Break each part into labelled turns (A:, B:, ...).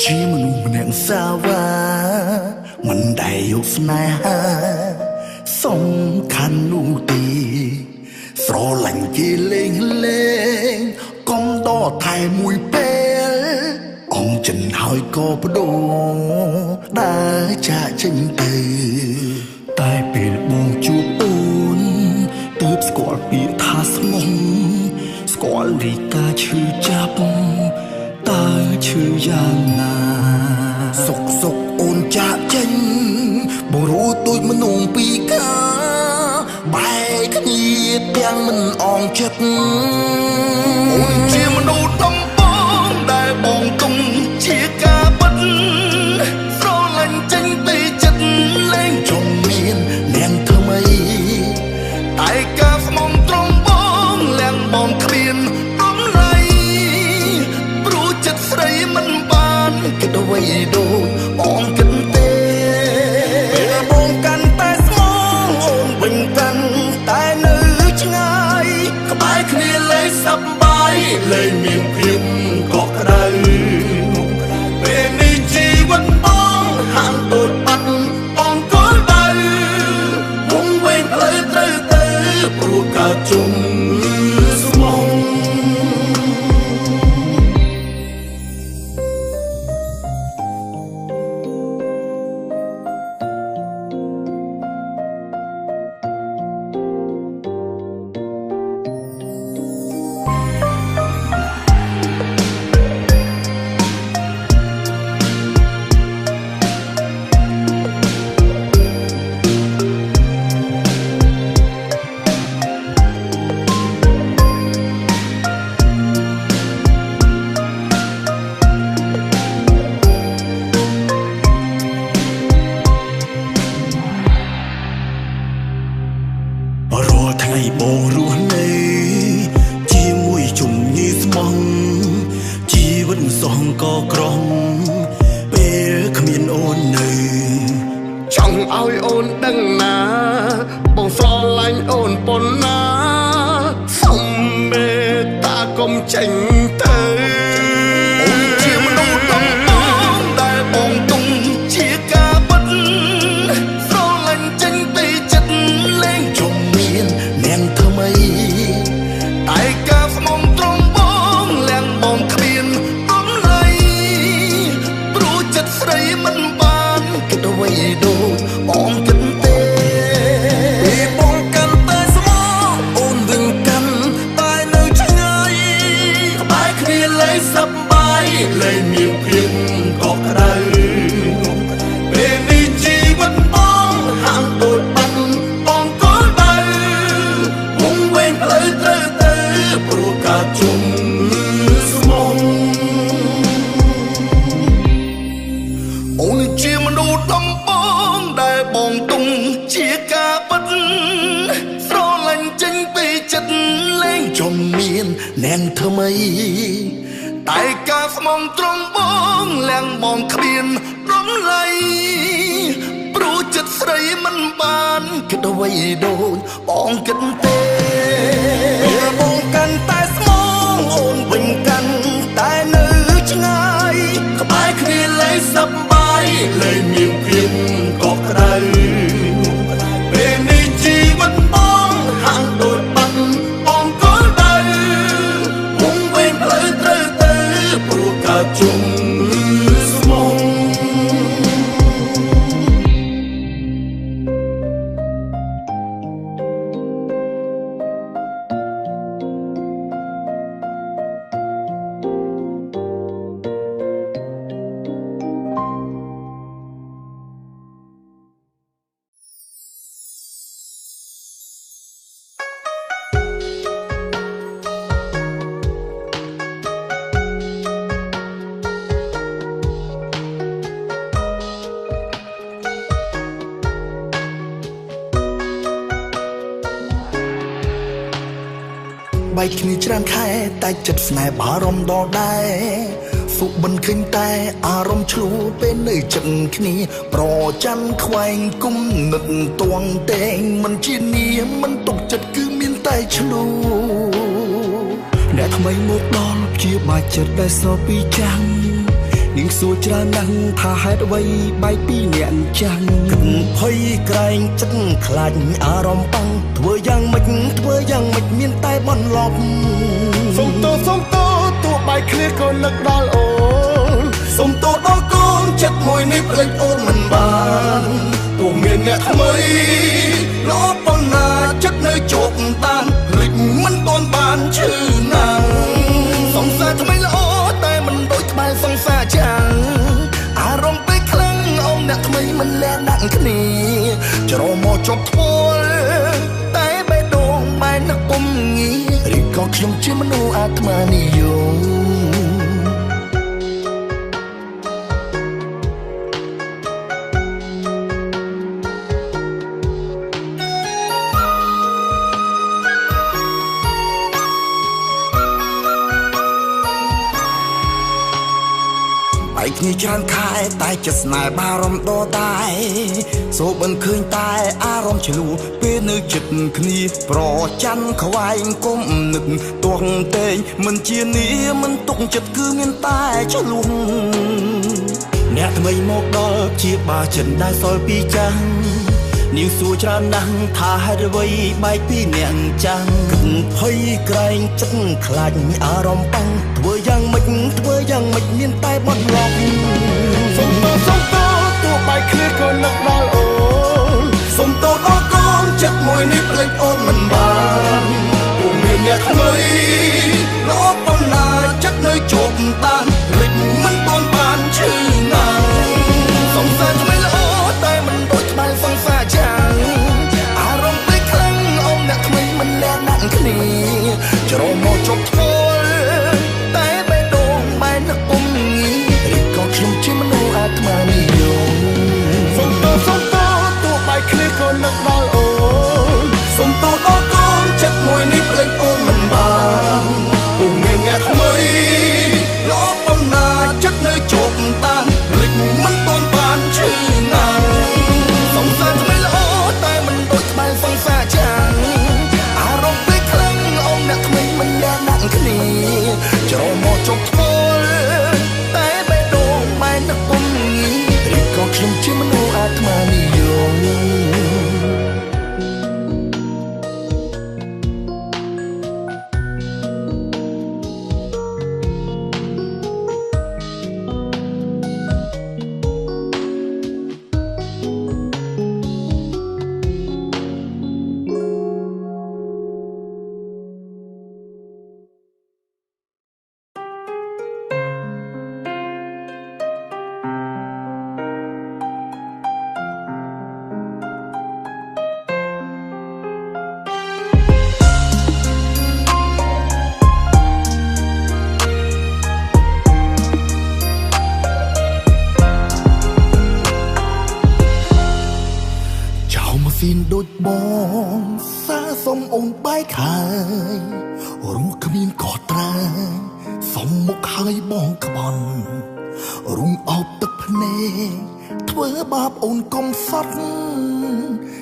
A: ជាមនុស្សម្នាក់សាវាមិនដែលយកស្នេហាសំខាន់នោះទេស្រឡាញ់គេលេងលេងកុំដកថែមួយពេលអង្គចិនហើយក៏បដូរដើរចាក់ចេញទៅតែពេលបងជួបអូនទើបស្គាល់ពាក្យថាស្មោះស្គាល់រីកាឈឺចាប់តើឈឺយ៉ាងណាសុកអូនចាក់ចេញបងรู้ទូចមនុស្សពីកាបែកគ្នាទាំងមិនអងចិត្តអូនជាមនុស្សដំបងដែលបងទុំជាការពិតស្រឡាញ់ចេញពីចិត្តលែងចង់មាននាងថ្មីតែការស្មងត្រង់បងលែងបងគ្មានដំណៃព្រោះចិត្តស្រីមិនបានគិតអ្វីដូចបងគិតទេពេលបងកាន់តែស្មងអូនវិញកាន់តែនៅឆ្ងាយក្បែរគ្នាលែងសប្បាយលែងមានភាពកក់ក្ដៅពេលនេះជីវិតបងហាក់ដូចបាត់បងគល់ដៅវងវែងផ្លូវត្រូវទៅព្រោះកើតជុំស្មងថ្ងៃបងរស់នៅជាមួយជំងឺស្មងជីវិតសងក៏ក្រំពេលគ្មានអូននៅចង់ឲ្យអូនដឹងណាបងស្រឡាញ់អូនប៉ុណ្ណាសុំមេត្តាកុំចេញទៅអូនជាមនុស្សដំបងដែលបងទុំជាការពិតស្រឡាញ់ចេញពីចិត្តលែងចង់មាននាងថ្មីតែការស្មងត្រង់បងលែងបងគ្មានដំណៃព្រោះចិត្តស្រីមិនបានគិតអ្វីដូចបងគិតទេពេលបងកាន់តែស្មងអូនវិញកាន់តែនៅឆ្ងាយក្បែរគ្នាលែងសប្បាយលែងមានភាពកក់ក្ដៅពេលនេះជីវិតបងហាក់ដូចបាត់បងគល់ដៅវងវែងផ្លូវត្រូវទៅព្រោះការជុំស្មងអូនជាមនុស្សដំបងដែលបងទុំជាការពិតស្រឡាញ់ចេញពីចិត្តលែងចង់មាននាងថ្មីតែការស្មងត្រង់បងលែងបងគ្មានដំណៃព្រោះចិត្តស្រីមិនបានគិតអ្វីដូចបងគិតទេពេលបងកាន់តែស្មងអូនវិញកាន់តែនៅឆ្ងាយក្បែរគ្នាលែងសប្បាយលែងមានភាពកក់ក្ដៅពេលនេះជីវិតបងហាក់ដូចបាត់បងគល់ដៅវងវែងផ្លូវត្រូវទៅព្រោះកើតជុំស្មងបែកគ្នាច្រើនខែតែចិត្តស្នេហ៍បារម្ភដល់ដែរសុបិនឃើញតែអារម្មណ៍ឆ្លូពេលនៅចិត្តគ្នាប្រចាំខ្វែងគុំនឹកតួងតែងមិនជានាមមិនទុកចិត្តគឺមានតែឆ្លូអ្នកថ្មីមកដល់ជាបាច់ចិត្តដែលសពីចាំង នាងសួរច្រើនណាស់ថាហេតុអ្វីបែកពីអ្នកចាំងគិតភ័យក្រែងចិត្តខ្លាចអារម្មណ៍បាំងធ្វើយ៉ាងម៉េចមានតែបន្លប់សុំទោសទោះបែកគ្នាក៏នឹកដល់អូនសុំទោសដល់កូនចិត្តមួយនេះភ្លេចអូនមិនបានទោះមានអ្នកថ្មីល្អប៉ុណ្ណាចិត្តនៅជោគតានភ្លេចមិនទាន់បានឈឺណាស់សង្សារថ្មីល្អតែមិនដូចក្បែរសង្សារចាំងអារម្មណ៍ពេលខ្លាំងអូនអ្នកថ្មីមិនលែកដាក់គ្នាច្រមកជប់ធ្ងល់តែបេះដូងបែរនឹកពុំងាយឬក៏ខ្ញុំជាមនុស្សអាត្មានិយមគ្នាច្រើនខែតែចិត្តស្នេហ៍បារម្ភដដែលសូមិនឃើញតែអារម្មណ៍ឆ្លួពេលនៅចិត្តគ្នាប្រច័ណ្ឌខ្វែងគុំនឹកទាស់តែងមិនជានីមិនទុកចិត្តគឺមានតែឆ្លួអ្នកថ្មីមកដល់ជាបាចិនដែលសល់ពីចាំងនាងសួរច្រើនណាស់ថាហេតុអ្វីបែកពីអ្នកចាំងគិតភ័យក្រែងចិត្តខ្លាចអារម្មណ៍បាំងធ្វើយ៉ាងម៉េចមានតែបន្លប់សុំទោសទោះបែកគ្នាក៏នឹកដល់អូនសុំទោសដល់កូនចិត្តមួយនេះភ្លេចអូនមិនបានពុំមានអ្នកថ្មីល្អប៉ុណ្ណាចិត្តនៅជោគតានភ្លេចមិនទាន់បានឈឺណាស់សង្សារថ្មីល្អតែមិនដូចក្បែរសង្សារចាំងអារម្មណ៍ពេលខ្លាំងអូនអ្នកថ្មីមិនលែកដាក់គ្នាច្រមកជប់ធ្ងល់តែបេះដូងបែរនឹកពុំងាយឬក៏ខ្ញុំជាមនុស្សអាត្មានិយមសុំទោសទោះបែកគ្នាក៏នឹកដល់អូនសុំទោសដល់កូនចិត្តមួយនេះភ្លេចអូនមិនបានពុំមានអ្នកថ្មីល្អប៉ុណ្ណាចិត្តនៅជោគតានភ្លេចមិនទាន់បានឈឺណាស់សង្សារថ្មីល្អតែមិនដូចក្បែរសង្សារចាំងអារម្មណ៍ពេលខ្លាំងអូនអ្នកថ្មីមិនលែកដាក់គ្នាច្រមកជប់ធ្ងល់តែបេះដូងបែរនឹកពុំងាយឬក៏ខ្ញុំជាមនុស្សអាត្មានិយមស៊ីនដូចបងសាសុំអូនបែកហើយរੂគ្មានក៏ត្រាយសុំមុខហើយបងក្បន់រុំអោបទឹកភ្នែកធ្វើបាបអូនកុំសត់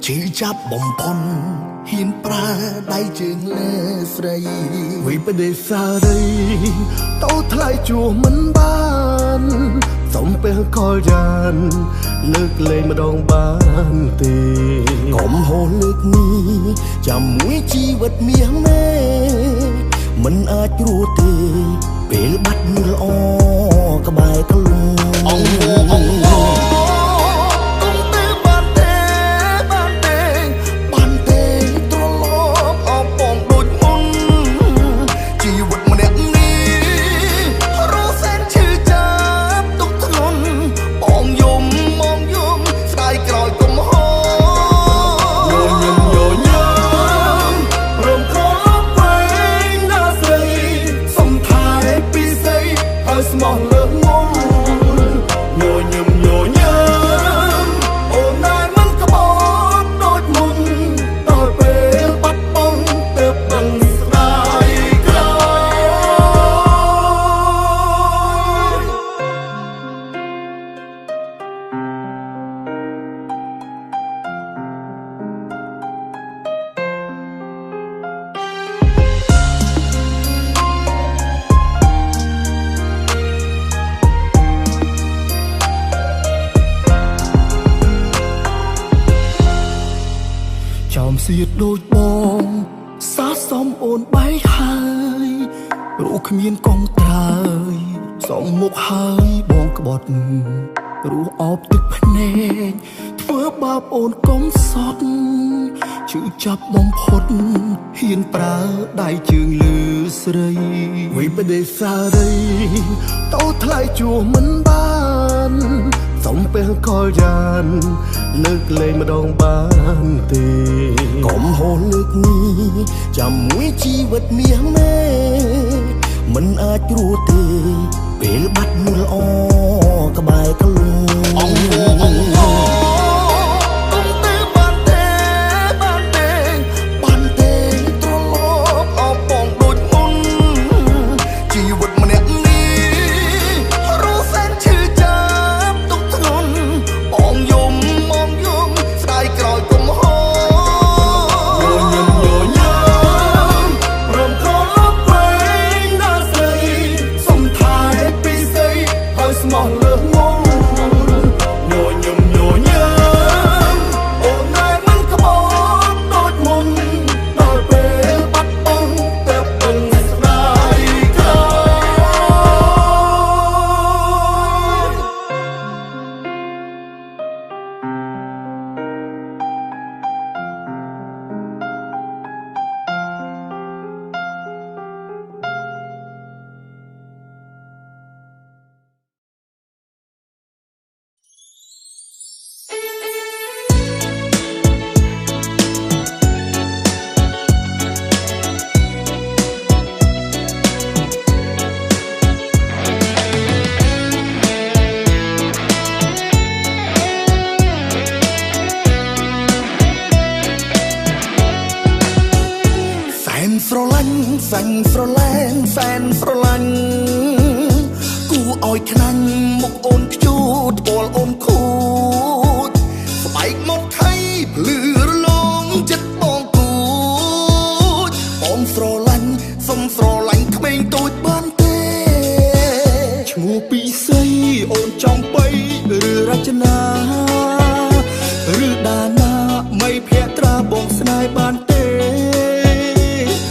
A: ជឿចាប់បំផុនហ៊ានប្រើដៃជើងលើស្រីវិបដិសារីតោថ្លៃជួមិនបានសុំពេលកលយ៉ានលើកលែងម្ដងបានទេកុំហូរលើកនេះចាំមួយជីវិតមាសមេមិនអាចរួចទេពេលបាត់មើលល្អក្បែរខ្លួនអង្វរកុំទៅបានទេត្រឡប់អបបងដូចមុនជីវិតម្នាក់នេះរស់សែនឈឺចាប់ទុកធ្ងន់បងយំស្ដាយក្រោយកុំហោញ៉ាំរំត្រឡប់វិញណាស្រីសុំថែពីស្អីឲ្យស្មោះលើកមុំ សៀតដូចបងសាសំអូនបែកហើយរូបគ្មានកងត្រើយសំមុខហើយបងក្បត់រស់អបទឹកភ្នែកធ្វើបាបអូនកុំសត់ជឿចាប់បំផុតហ៊ានប្រើដៃជើងលើស្រីវិបដិសារីតោថ្លៃជួមិនបានសំពេលកលយ៉ានលើកលែងម្ដងបានទេកុំហូរលើកនេះចាំមួយជីវិតមាសមេមិនអាចរស់ទេពេលបាត់មុលអក្បែរកលូអង្គស្រឡាញ់សាញ់ស្រលែងសែនស្រឡាញ់គូឲ្យខ្នាញ់មុខអូនខ្ជូតអូលអូនខូចស្បែកមកថៃភ្លឺរលោងចិត្តបងគូចបងស្រឡាញ់សុំស្រឡាញ់ក្មេងតូចបានទេឈ្មោះពីស័យអូនចំបៃឬរចនាឬដាណាមិនភក្ត្រាបងស្នេហ៍បានទេ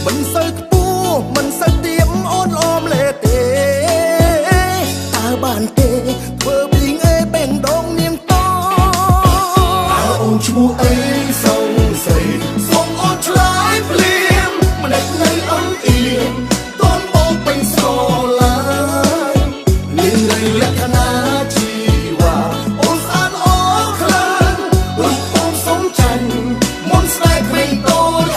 A: មិនសូវខ្ពស់មិនសូវទៀមអូនអមលេទេតើបានទេធ្វើពីងអេបែងដងនាងតើអូនឈ្មោះអីសងស័យសូមអូនឆ្លើយភ្លាមមិនដេចនៅអន់អៀងតូនបងពេញស្រឡាញ់លៀនរៃលក្ខណៈជីវ៉ាអូនស្អាតអរខ្លាំងរូបអូនសំចាញ់មុនស្នេហ៍ក្មេងតូច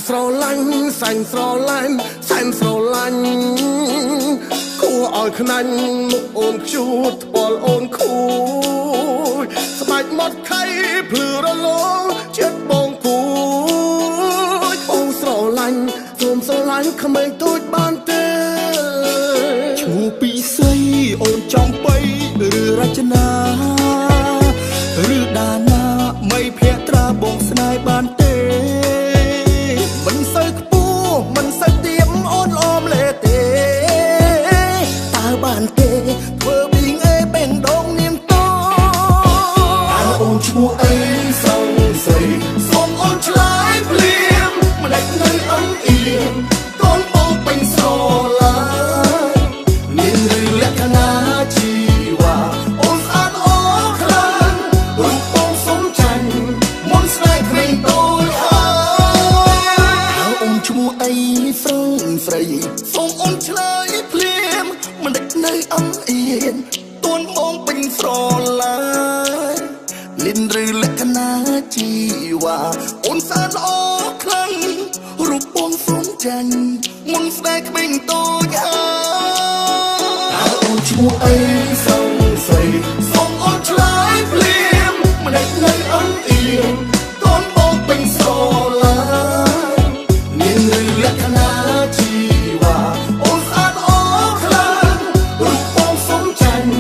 A: ស្រឡាញ់សាញ់ស្រឡាញ់សែនស្រឡាញ់គួរឲ្យខ្នាញ់មុខអូនខ្ជូតថ្ពាល់អូនខូចស្បែកមាត់ខៃភ្លឺរលោងចិត្តបងគូចអូនស្រឡាញ់សូមស្រឡាញ់ក្មេងតូចបានទេឈ្មោះពីស័យអូនចំបៃឬរចនាឬដាណាមិនភក្ត្រាបងស្នេហ៍បានទេមិនសូវខ្ពស់មិនសូវទៀមអូនអមលេទេតើបានទេធ្វើពីងអេបែងដងនាងតើអូនឈ្មោះអីសងស័យសូមអូនឆ្លើយភ្លាមមិនដេចនៅអន់អៀងកូនបងពេញស្រឡាញ់មានឬលក្ខណៈជីវ៉ាអូនស្អាតអរខ្លាំងរូបបងសំចាញ់មុនស្នេហ៍ក្មេងតូចឈ្មោះអីស្រងស្រីសូមអូនឆ្លើយភ្លាមមិនដេចនៅអន់អៀនតួនបងពេញស្រឡាញ់លិនឬលក្ខណៈជីវ៉ាអូនស្អាតល្អខ្លាំងរូបបងសំចាញ់មុនស្នេហ៍ក្មេងតូចអូនឈ្មោះអីស្រងស្រីសូមអូនឆ្លើយភ្លាមមិនដេចនៅអន់អៀនតួនបងពេញស្រឡាញ់មានលក្ខណៈជីវ៉ាអូនស្អាតអរខ្លាំងរូបបងសំចាញ់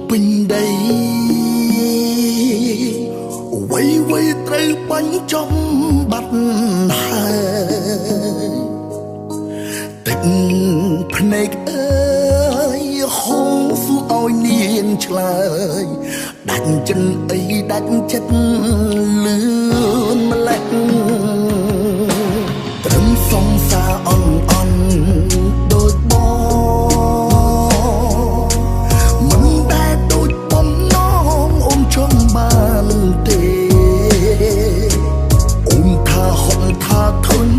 A: ពេញដីវ័យវ័យត្រូវបាញ់ចំបាត់ហើយទឹកភ្នែកអើយហូរសួរឲ្យនាងឆ្លើយដាច់ចិនអីដាច់ចិត្តលឿនម្លេះត្រឹមសងសារអន់អន់ដូចបងមិនដែលដូចបំណងអូនចង់បានទេអូនថាហត់ថាធន់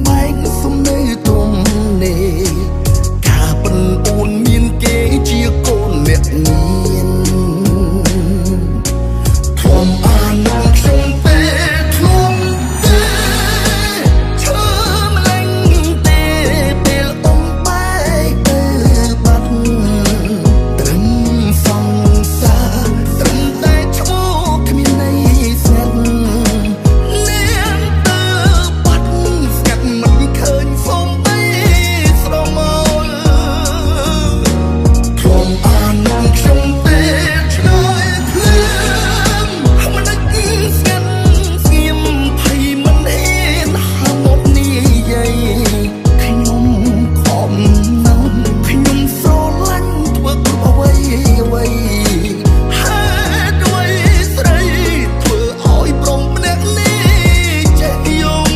A: បែកសំនៅទុំនេះការប៉ុនអូនមានគេជាកូនអ្នកមានធំអានងខ្ញុំទេធំទេឈើម្លេងទេពេលអូនបែកទៅបាត់ត្រឹមសងសារត្រឹមតែឈ្មោះគ្មានន័យស្ងាត់នាងទៅបាត់ស្ងាត់មិនឃើញសូមបីស្រមោលធំអានងខ្ញុំទេឆ្លើយភ្លាមមិនដឹកស្ងាត់ស្ងៀមភ័យមិនហ៊ានហាមកនិយាយខ្ញុំខំណាស់ខ្ញុំស្រឡាញ់ធ្វើគ្រប់អ្វីអ្វីហេតុអ្វីស្រីធ្វើឲ្យប្រុសម្នាក់នេះចេះយំ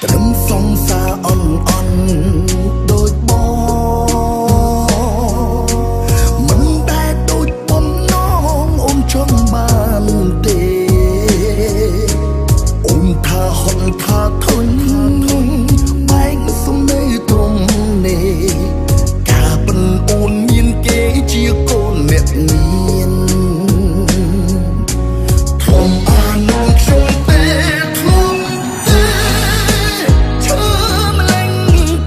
A: ត្រឹមសងសារអន់អន់ដូចបងមិនដែលដូចបំណងអូនចង់បានទេអូនថាហត់ថាធន់បែកសំនៅទុំនេះការប៉ុនអូនមានគេជាកូនអ្នកមានធំអានងខ្ញុំទេធំទេឈើម្លេង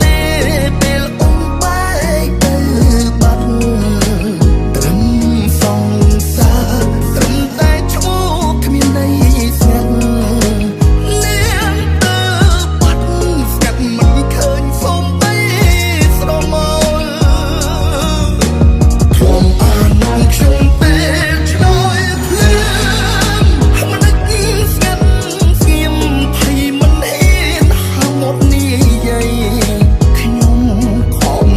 A: ទេពេលអូនបែកទៅបាត់ត្រឹមសងសារត្រឹមតែឈ្មោះគ្មានន័យស្ងាត់នាងទៅបាត់ស្ងាត់មិនឃើញសូមបីស្រមោលធំអានងខ្ញុំទេឆ្លើយភ្លាមមិនដឹកស្ងាត់ស្ងៀមភ័យមិនហ៊ានហាមកនិយាយខ្ញុំខំ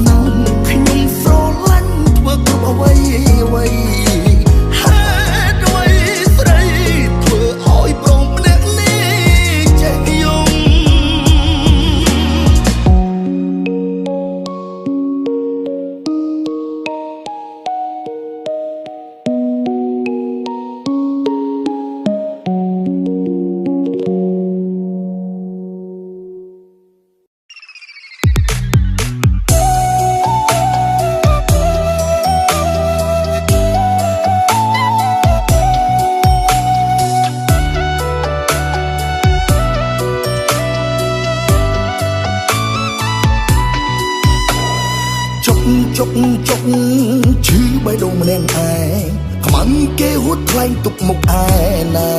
A: ណាស់ខ្ញុំស្រឡាញ់ធ្វើគ្រប់អ្វីអ្វីហេតុអ្វីស្រីធ្វើឲ្យប្រុសម្នាក់នេះចេះយំជុកជុកឈឺបេះដូងម្នាក់ឯងខ្មាំងគេហួតថ្លែងទុកមុខឯណា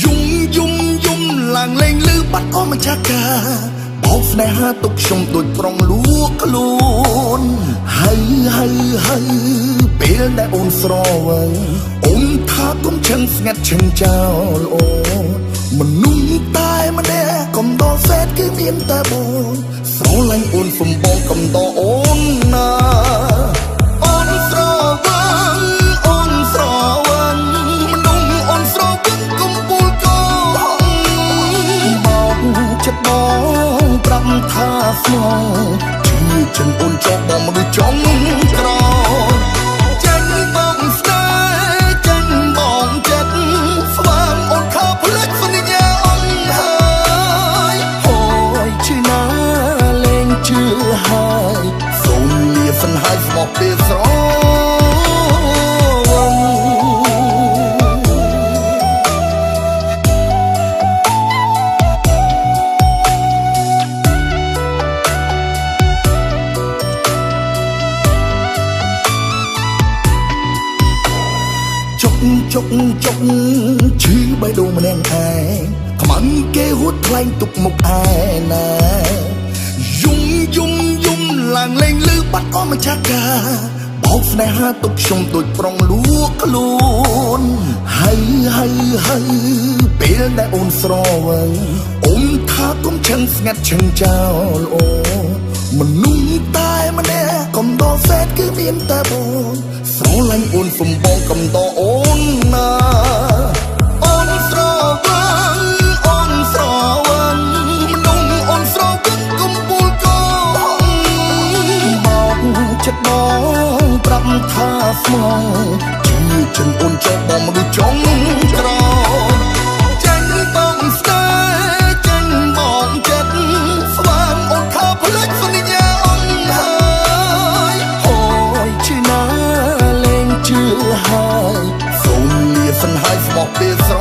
A: យំយំយំឡើងលេងលឺបាត់អស់ម្ចាស់កាបោកស្នេហាទុកខ្ញុំដូចប្រុងលួងខ្លួនហើយពេលដែលអូនស្រវឹងអូនថាកុំឈឹងស្ងាត់ឈឹងចោលអូនមនុស្សតែម្នាក់កំដរសេតគឺមានតែបងស្រឡាញ់អូនសំបងកំដរអូនណាអូនស្រវឹងមនុស្សអូនស្រវឹងកំពូលកោបងចិត្តបងប្រាប់ថាស្មោះជឿចិនអូនចោលបងមនុស្សចង់ក្រចាញ់បងស្នេហ៍ចាញ់បងចិត្តស្វាមអូនខោផ្លេចសន្យាអូនហើយហូយឈឺណាលេងជឿហើយសូមលាសន្ហា ចុកចុកឈឺបេះដូងម្នាក់ឯងខ្មាំងគេហួតខ្លែងទុកមុខឯណាយំយំយំឡើងលេងលឺបាត់អស់ម្ចាស់កាបោកស្នេហាទុកខ្ញុំដូចប្រុងលួខ្លួនហើយពេលដែលអូនស្រវឹងអូនថាកុំឆឹងស្ងាត់ឆឹងចោលអូមនុស្សតែម្នាក់កំដរសេតគឺមានតែបងស្រឡាញ់អូនសំបងកំដរអូនណាអូនស្រវឹងមនុស្សអូនស្រវឹងកំពូលកោបោកចិត្តបងប្រាប់ថាស្មងជាចិនអូនចោលបងមនុស្សចង់ក្រចាញ់បងស្នេហ៍ចាញ់បងចិត្តស្វាមអូនថាផ្លេចសន្យាអូនហើយហើយឈឺណាលែងជឿហើយសូមលាសិនហើយស្មោះពេលស្រ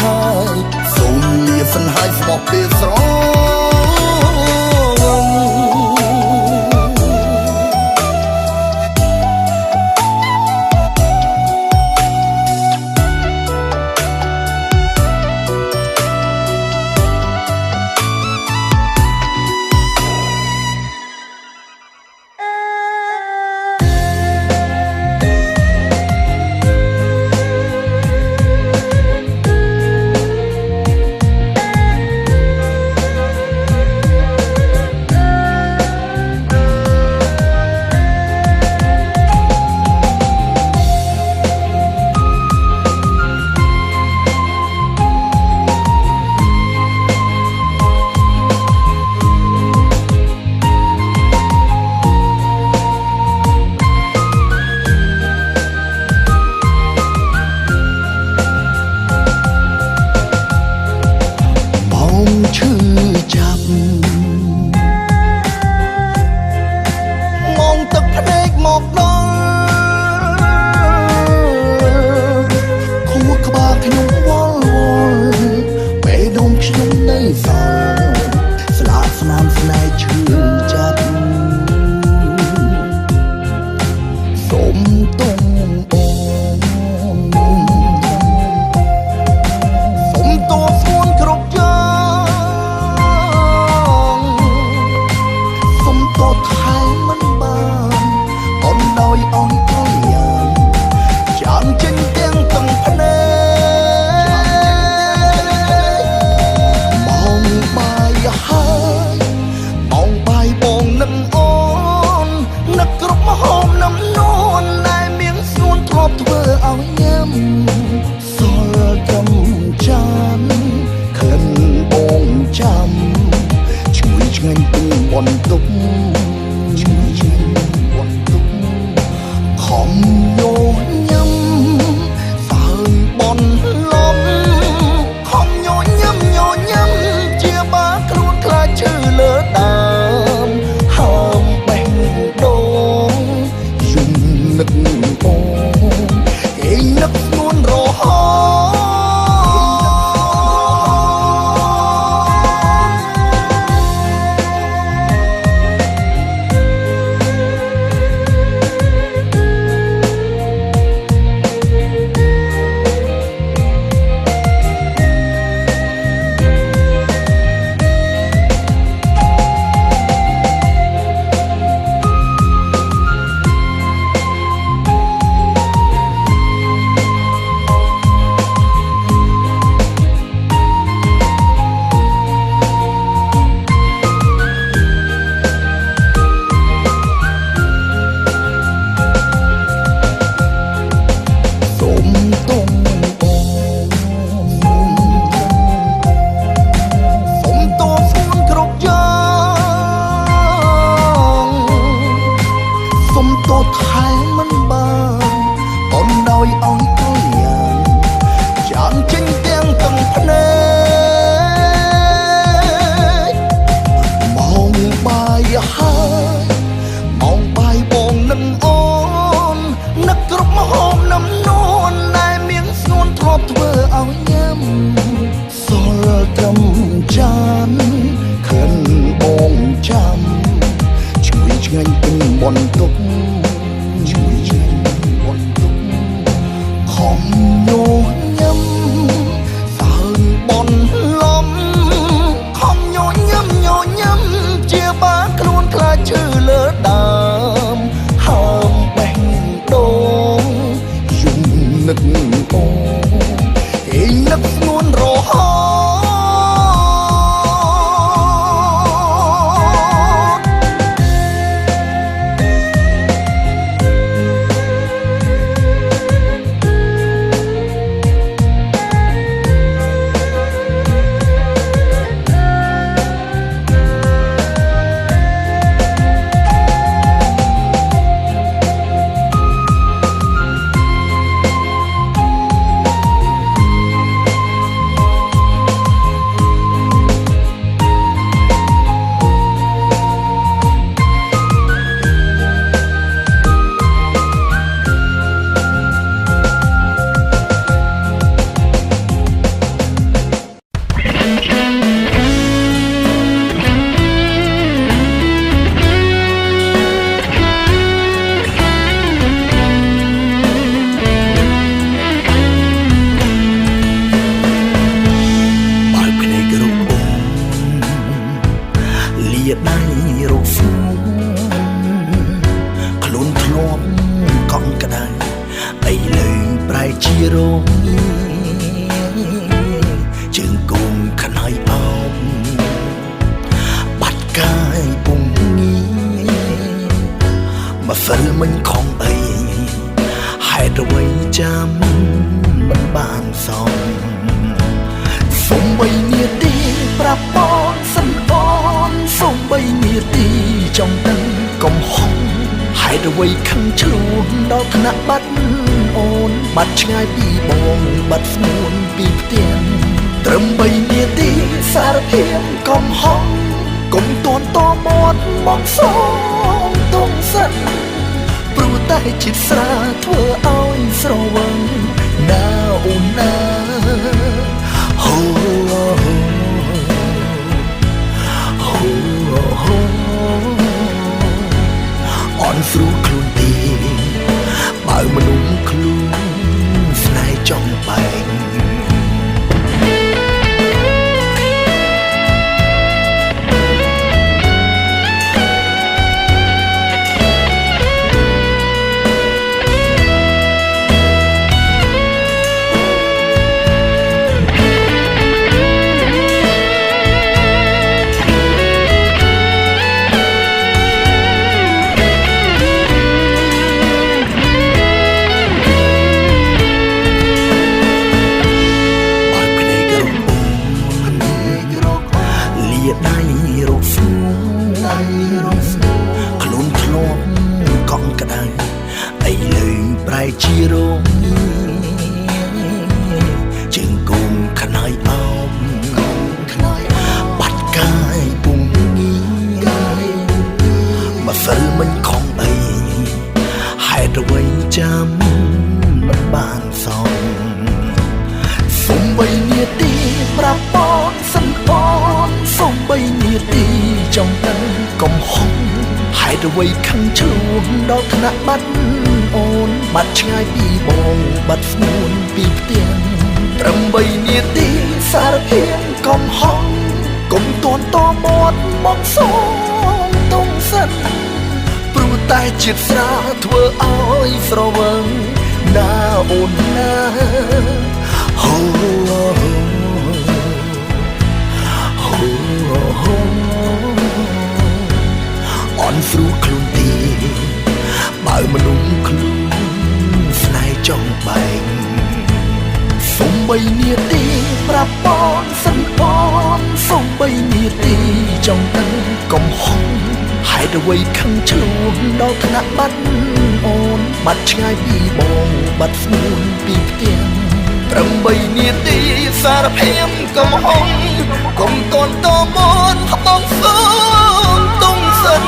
A: ហើយសូមលាសិនហើយស្មោះពេលស្រ នឹកអូអេងនឹកស្ងួនរហូតដៃរកស្នូខ្លួនធ្លាប់កង់ក្តៅអីលើប្រែជារងជើងគងខ្នើយអោបបាត់កាយពុំងាមកសិលមិនខំអីហេតុអ្វីចាំមិនបានសមសុំបីនាទីប្រាប់បងសិនបងសុំបីនាទីចង់ដឹងកំហុសហេតុអ្វីខឹងឆ្លួនដល់ថ្នាក់បាត់អូនបាត់ឆ្ងាយពីបងបាត់ស្ងួនពីផ្ទះត្រឹមបីនាទីសារភាពកំហុសកុំតួនតមាត់មកសងទងសិនព្រោះតែចិត្តស្រាធ្វើឲ្យស្រវឹងណាអូនណាហូអនស្រួលខ្លួនទីបើមនុស្សខ្លួនស្នេហ៍ចង់បែកដៃរកស្នូខ្លួនធ្លាប់កង់ក្តៅអីលើប្រែជារងជើងគងខ្នើយអោបបាត់កាយពុំងាមកសិលមិនខំអីហេតុអ្វីចាំមិនបានសមសុំបីនាទីប្រាប់បងសិនបងសុំបីនាទីចង់ដឹងកំហុសហេតុអ្វីខឹងឆ្លួនដល់ថ្នាក់បាត់អូនបាត់ឆ្ងាយពីបងបាត់ស្ងួនពីផ្ទះត្រឹមបីនាទីសារភាពកំហុសកុំតួនតមាត់មកសងទងសិនព្រោះតែជាតិស្រាធ្វើឲ្យស្រវឹងណាអូនណាហូអនស្រួលខ្លួនទីបើមនុស្សខ្លួនស្នេហ៍ចង់បែកសុំបីនាទីប្រាប់បងសិនបងសុំបីនាទីចង់ដឹងកំហុសហេតុអ្វីខឹងឆ្លួនដល់ថ្នាក់បាត់អូនបាត់ឆ្ងាយពីបងបាត់ស្ងួនពីផ្ទះត្រឹមបីនាទីសារភាពកំហុសកុំតន់តមាត់បងសូមទងសិន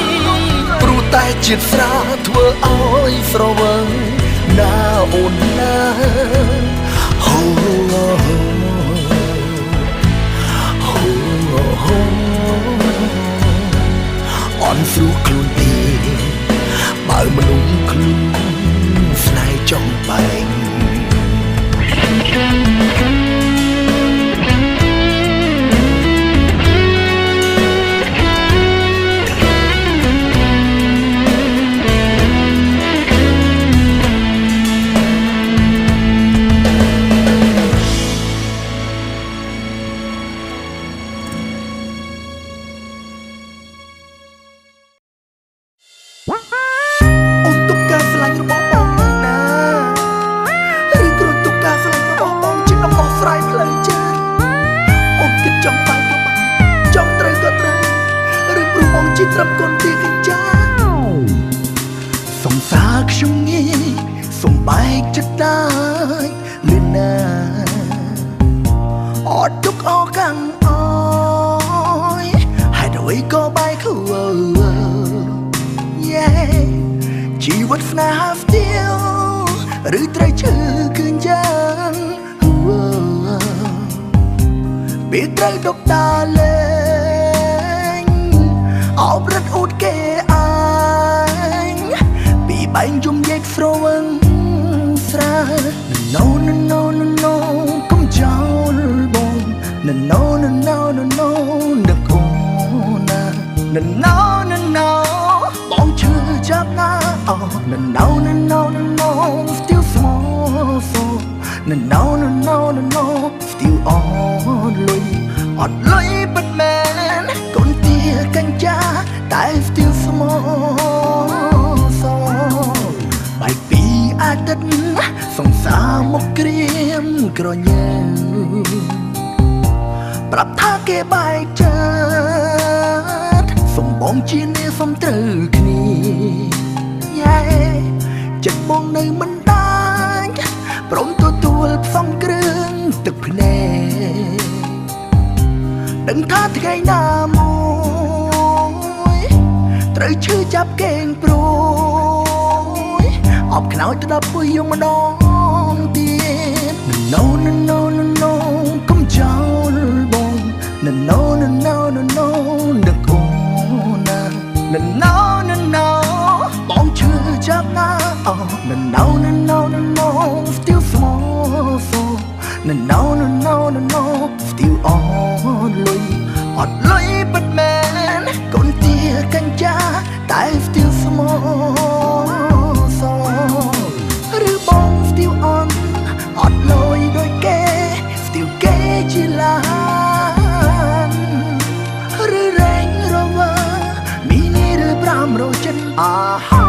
A: ព្រោះតែជាតិស្រាធ្វើឲ្យស្រវឹងណាអូនណាហូអនស្រួលខ្លួនទីបើមនុស្សខ្លួនស្នេហ៍ចង់បែក ត្រឹមកូនទីកញ្ចាសង្សារខ្ញុំងាយសំបែកចិត្តដាច់លឿនណាអត់ទុកអកាំងអើយហេតុអ្វីក៏បែកខ្លួនជីវិតស្នេហាស្ទៀវឬត្រូវឈឺគឺយ៉ាងពេលត្រូវដកដាលេងអោបរត់អ៊ូតគេអញពីបែងយំយេកស្រវឹងស្រា No no no no no កុំចោលបង No no no no no no នឹកអូនណា No no no no បងឈឺចាប់ណាអូ No no no no no no still small so No no no no no no still on លុយអត់លុយបិទមែនកូនទាកញ្ចាតែ still small so បែកពីអាទិត្យសង្សារមកក្រៀមក្រញើប្រាប់ថាគេបែកចិត្តសំបងជានាសំត្រូវគ្នាចិត្តបងនៅមិនដាច់ព្រមទទួលផ្សំគ្រឿងទឹកភ្នែកដឹងថាថ្ងៃណាមួយត្រូវឈឺចាប់កេងព្រួយអបខ្នើយទៅដល់ពុយយំម្ដងទៀត No no no no no កុំចោលបង No no no no no no នឹកអូនណា No no no no បងឈឺចាប់ណាអូ No no no no no no still small so No no no no no no still on លុយអត់លុយបិទមែនកូនទាកញ្ចាតែ still small so ឬបង still on អត់លុយដូចគេ still គេជាឡានឬរែងរវើមីនីឬ500ចិនអាហា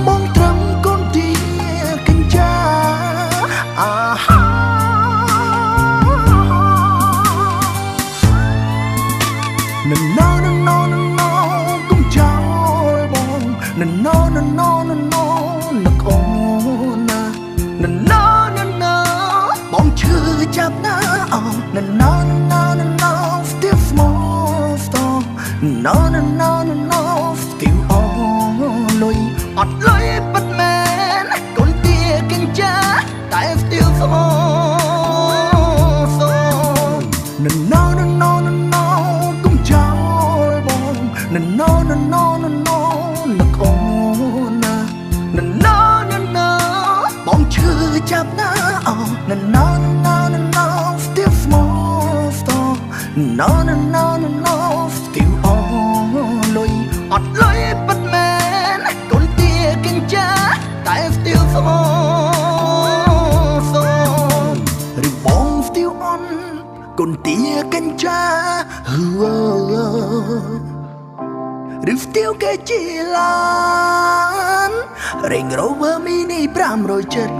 A: បងត្រឹមកូនទាកញ្ចាអាហា No no no no no no កុំចោលបង No no no no no no នឹកអូនណា No no no no បងឈឺចាប់ណាអូ No no no no no still small storm No no no no no still on លុយអត់លុយបិទមែនកូនទាកញ្ចាតែ still small storm No no no no no no កុំចោលបង No no no no no no នឹកអូនណា No no no no បងឈឺចាប់ណាអូ No no no no no still small storm No no no no no still on លុយអត់លុយបិទមែនកូនទាកញ្ចាតែ still small so ឬបង still on កូនទាកញ្ចាឬ still គេជាឡាន Range Rover Mini 500ចិត្ត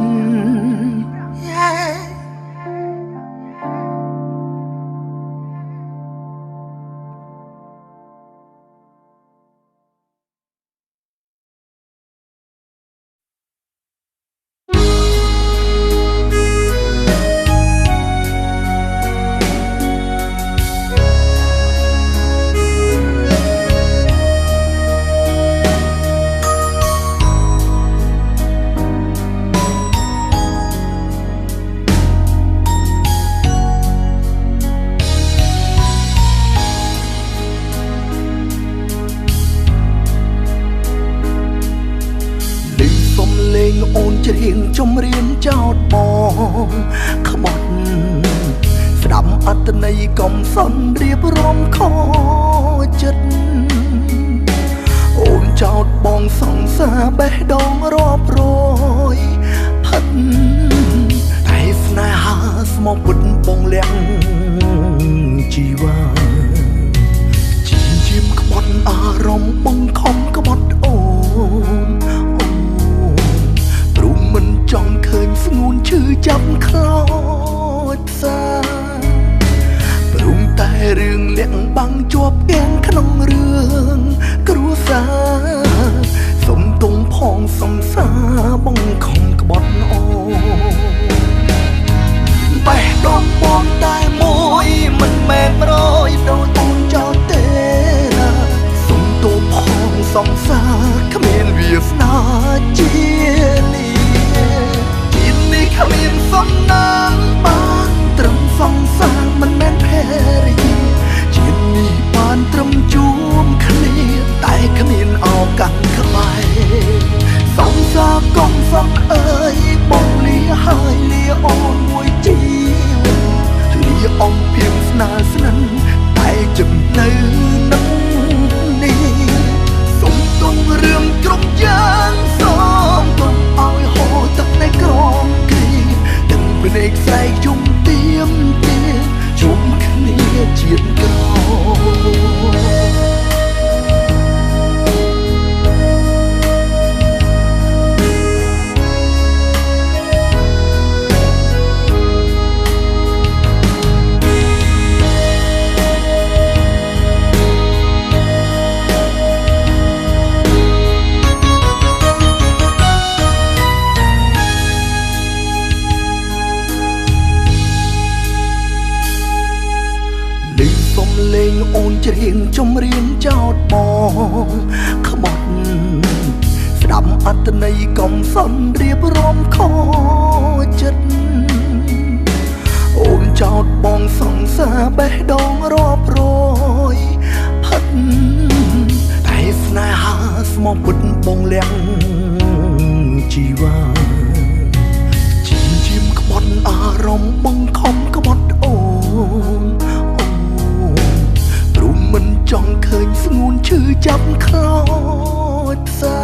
A: អូនច្រៀងចំរៀនចោតបងក្បត់ស្ដាប់អត្តន័យកុំសន់រៀបរំខចិត្តអូនចោតបងសង្សារបេះដូងរាប់រយផិតតែស្នេហាស្មោះពិតបងលះជីវ៉ាជាជាក្បត់អារម្មណ៍បងខំក្បត់អូនមិនចង់ឃើញស្ងួនឈឺចាប់ខ្លោចផ្សាព្រមតែរឿងលាក់បាំង ប់ទាំងក្នុងរឿងគ្រួសារសុំទុំផងសង្សារបងខំក្បត់អូបេះដូងបងតែមួយមិនមែន100ដូចអូនចោលទេណាសុំទុំផងសង្សារគ្មានវាសនាជានេះគ្មានសំណាងបានត្រឹមសង្សារមិនមែនភរិយាជាតិនេះបានត្រឹមជួមគ្នាតែគ្មានឱកាសក្បែរសង្សារកុំសង្ឃអើយបងលាហើយលាអូនមួយជីវិតលាអំភៀងស្នេហ៍ស្និទ្ធតែចំណៅនឹងនេះសុំទុំរឿងគ្រប់យ៉ាងសូមទុំឲ្យហូរទឹកនៃក្រមភ្នែកស្រែកយំទៀមទៀមជុំគ្នាជាតិក្រលេងអូនច្រៀងចំរៀងចោតបងក្បត់ស្ដាប់អត្តន័យកុំសន់រៀបរំខចិត្តអូនចោតបងសង្សារបេះដូងរាប់រយផិតតែស្នេហាស្មោះពិតបងលៀងជីវ៉ាជាមក្បត់អារម្មណ៍បងខំក្បត់អូនមិនចង់ឃើញស្ងួនឈឺចាប់ខ្លោចផ្សា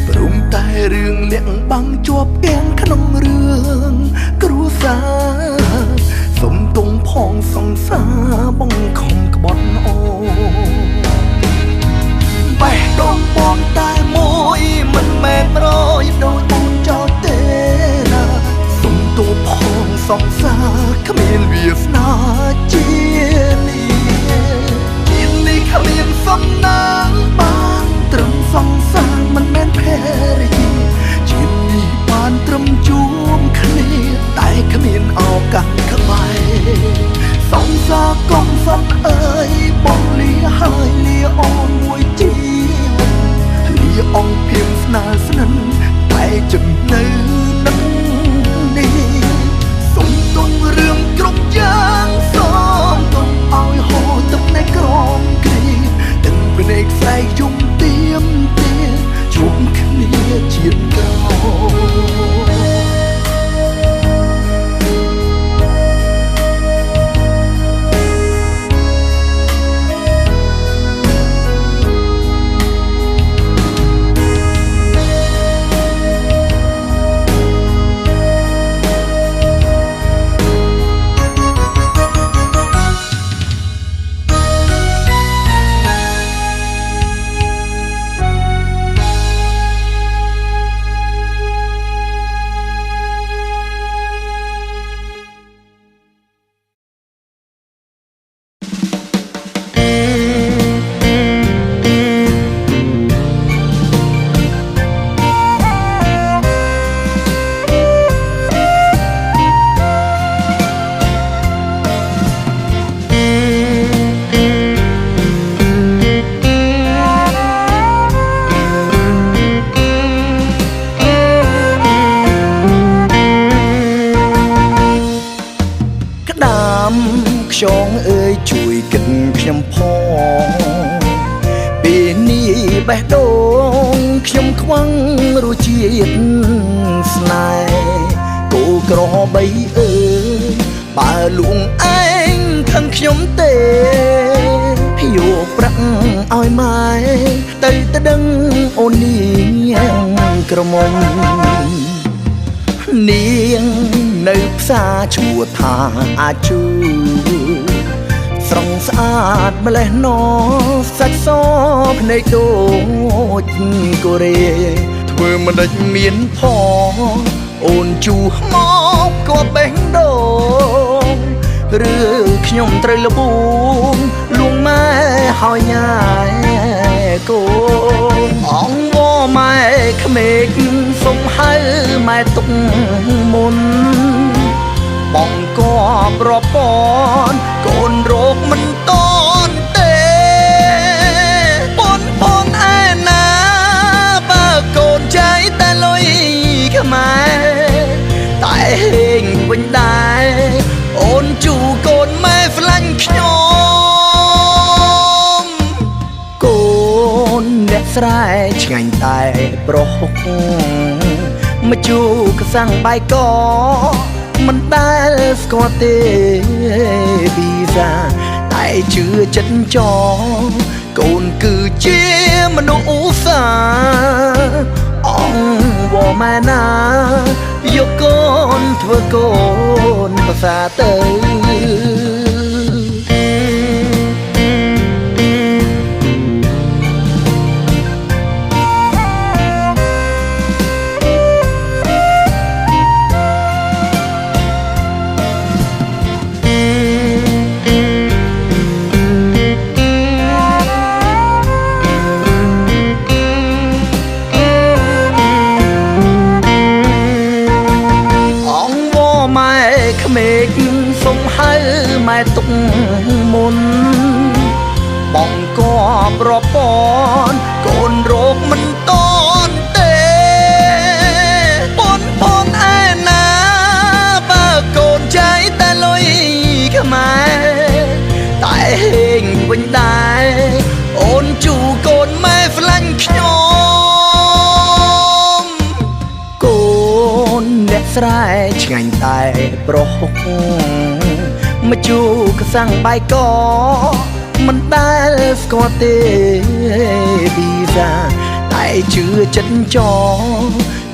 A: ព្រមតែរឿងលាក់បាំងជាប់ទាំងក្នុងរឿងគ្រួសារសុំទុំផងសង្សារបងខំក្បត់អូបេះដូងបងតែមួយមិនមែន100ដូចអូនចោលទេណាសុំទុំផងសង្សារគ្មានវាសនាជានេះគ្មានសំណាងបានត្រឹមសង្សារមិនមែនភរិយាជាតិនេះបានត្រឹមជួមគ្នាតែគ្មានឱកាសក្បែរសង្សារកុំសង្ឃអើយបងលាហើយលាអូនមួយជីវិតលាអង្គភៀងស្នេហ៍ស្និទ្ធតែចំណៅនឹងនេះសុំទុំរឿងគ្រប់យ៉ាងសូមទុំឲ្យហូរទឹកនៃក្រមភ្នែកស្រែកយំទៀមទៀមជុំគ្នាជាតិក្រខ្យងអើយជួយគិតខ្ញុំផងពេលនេះបេះដូងខ្ញុំខ្វឹងរសជាតិស្នេហ៍គូក្របីអើយបើលួងឯងខឹងខ្ញុំទេយកប្រាក់ឲ្យម៉ែទៅដឹងអូននាងក្រមុំនាងនៅផ្សារឈ្មោះថាអាចជូស្រងស្អាតម្លេះណសាច់សភ្នែកដូចកូរ៉េធ្វើមិនដេចមានផងអូនជូមកក៏បេះដូង ឬខ្ញុំត្រូវលបួងលួងម៉ែហើយញ៉ាយកូនអងវម៉ែក្មេកសុំហៅម៉ែទុកមុនបងក៏ប្រពន្ធកូនរោគមិនតន់ទេប៉ុនឯណាបើកូនចៃតែលុយខ្មែរតែហេងវិញដែរអូនជូកូនម៉ែខ្លាញ់ខ្ញុំកូនអ្នកស្រែឆ្ងាញ់តែប្រុសម្ជូរកសាំងបាយកមិនដែលស្គាល់ទេពីសាតែជឿចិត្តចកូនគឺជាមនុស្សឧស្សាហ៍អងវម៉ែណាយកកូនធ្វើកូនប្រសាទៅ ក្មេកសុំហៅម៉ែទុកមុនបងក៏ប្រពន្ធកូនរោគមិនតន់ទេប៉ុនឯណាបើកូនចៃតែលុយខ្មែរតែហេងវិញដែរអូនជូកូនម៉ែខ្លាញ់ខ្ញុំកូនអ្នកស្រែឆ្ងាញ់តែប្រុសម្ជូរកសាំងបាយកមិនដែលស្គាល់ទេពីសាតែជឿចិត្តច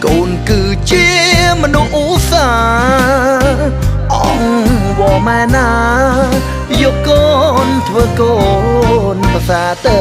A: កូនគឺជាមនុស្សឧស្សាហ៍អងវម៉ែណាយកកូនធ្វើកូនប្រសាទៅ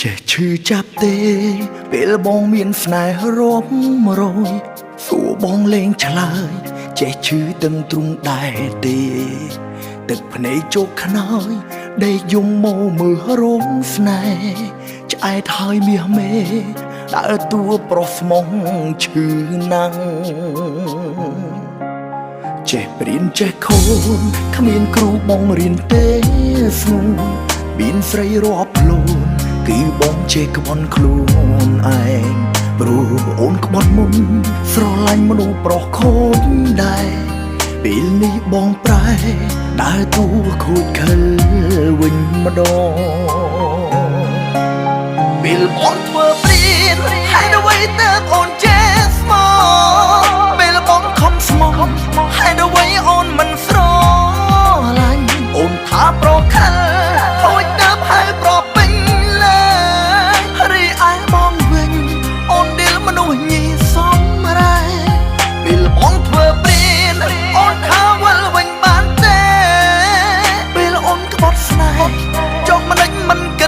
A: ចេះឈឺចាប់ទេពេលបងមានស្នេហ៍រាប់រយសួរបងលេងឆ្លើយចេះឈឺទាំងទ្រូងដែរទេទឹកភ្នែកជោគខ្នើយដេកយំមកមើលរងស្នេហ៍ឆ្អែតហើយមាសមេដើរតួប្រុសស្មងឈឺណាស់ចេះព្រៀនចេះខូនគ្មានគ្រូបងរៀនទេស្នូមានស្រីរាប់ខ្លួនគឺបងចេះក្បន់ខ្លួនឯងព្រោះអូនក្បត់មុនស្រឡាញ់មនុស្សប្រុសខូចដែរពេលនេះបងប្រែដើរតួខូចខិលវិញម្ដងពេលបងធ្វើព្រៀនហើយអ្វីទៅអូនចេះស្មោពេលបងខំស្មោហើយអ្វីអូនមិនស្រឡាញ់អូនថាប្រខិលខូចទៅហើយប្រពេញលើរីឯបងវិញអូនដៀលមនុស្សញីសំរែពេលបងធ្វើព្រៀនអូនថាវិលវិញបានទេពេលអូនក្បត់ស្នេហ៍ចុះមិនមិនគិត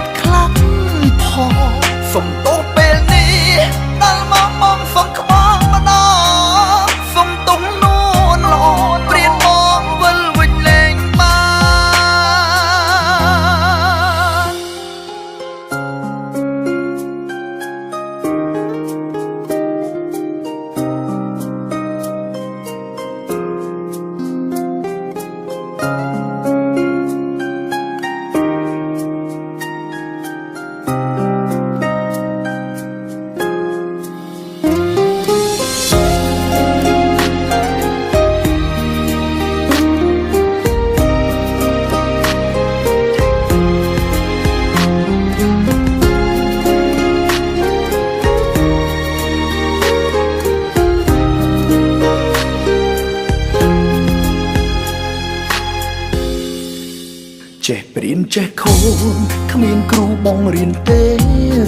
A: ចេះខូនគ្មានគ្រូបងរៀនទេ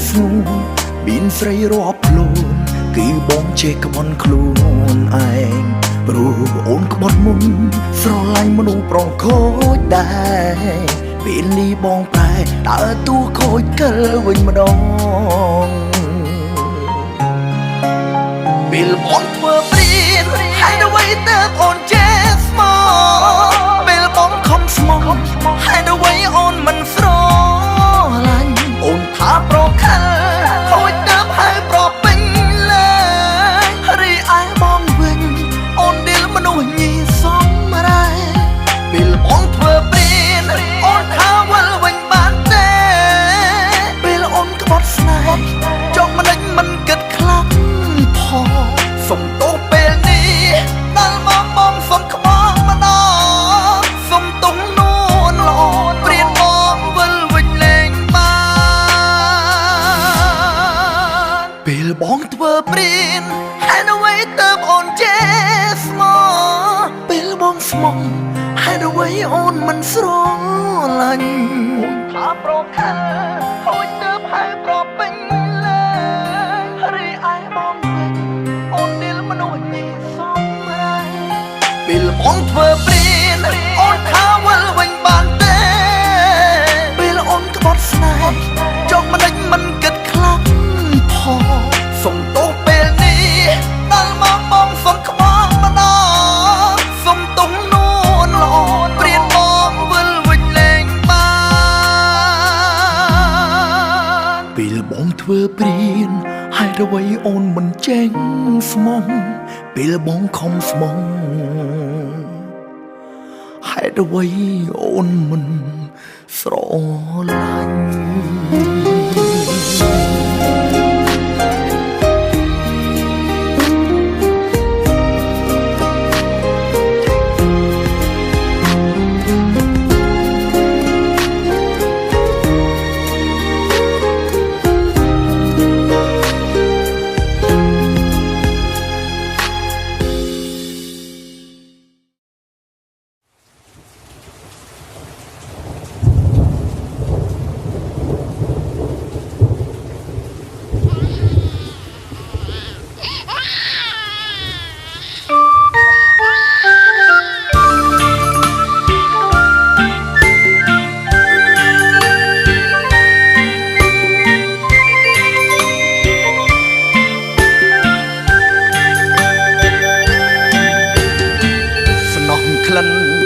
A: ស្នូមានស្រីរាប់ខ្លួនគឺបងចេះក្បន់ខ្លួនឯងព្រោះអូនក្បត់មុនស្រឡាញ់មនុស្សប្រុសខូចដែរពេលនេះបងប្រែដើរតួខូចកិលវិញម្ដងពេលបងធ្វើព្រៀនហើយអ្វីទៅអូនចេះស្មោពេលបងខំស្មោហើយអ្វីអូនមិនស្រឡាញ់អូនថាប្រខិលខូចទៅហើយប្រពេញលើរីឯបងវិញអូនឌីលមនុស្សញីសំរ៉ែពេលបងធ្វើព្រៀនអូនថាវិលវិញបានទេពេលអូនក្បត់ស្នេហ៍ចង់មិនដេញមិនគិតខ្លាំងផងសុំទោសពេលនេះដល់មកបងសុំខ្មោចម្ដងសុំទុំនួនល្អព្រៀនបងវិលវិញលេងបានពេលបងធ្វើព្រៀនហើយអ្វីទៅអូនចេះស្មោពេលបងស្មោហើយអ្វីអូនមិនស្រឡាញ់អូនថាប្រខិលខូចទៅហើយប្រពេញលើរីឯបងវិញអូនឌីលមនុស្សញីសំរ៉ែពេលបងធ្វើព្រៀនអូនថាវិលវិញបានទេពេលអូនក្បត់ស្នេហ៍ចង់មិនដេញមិនគិតខ្លាំងផងសុំទោសពេលនេះដល់មកបងសុំខ្មោចម្ដងសុំទុំនួនល្អព្រៀនបងវិលវិញលេងបានពេលបងធ្វើព្រៀនហើយអ្វីអូនមិនចេញស្មងពេលបងខំស្មងហើយអ្វីអូនមិនស្រឡាញ់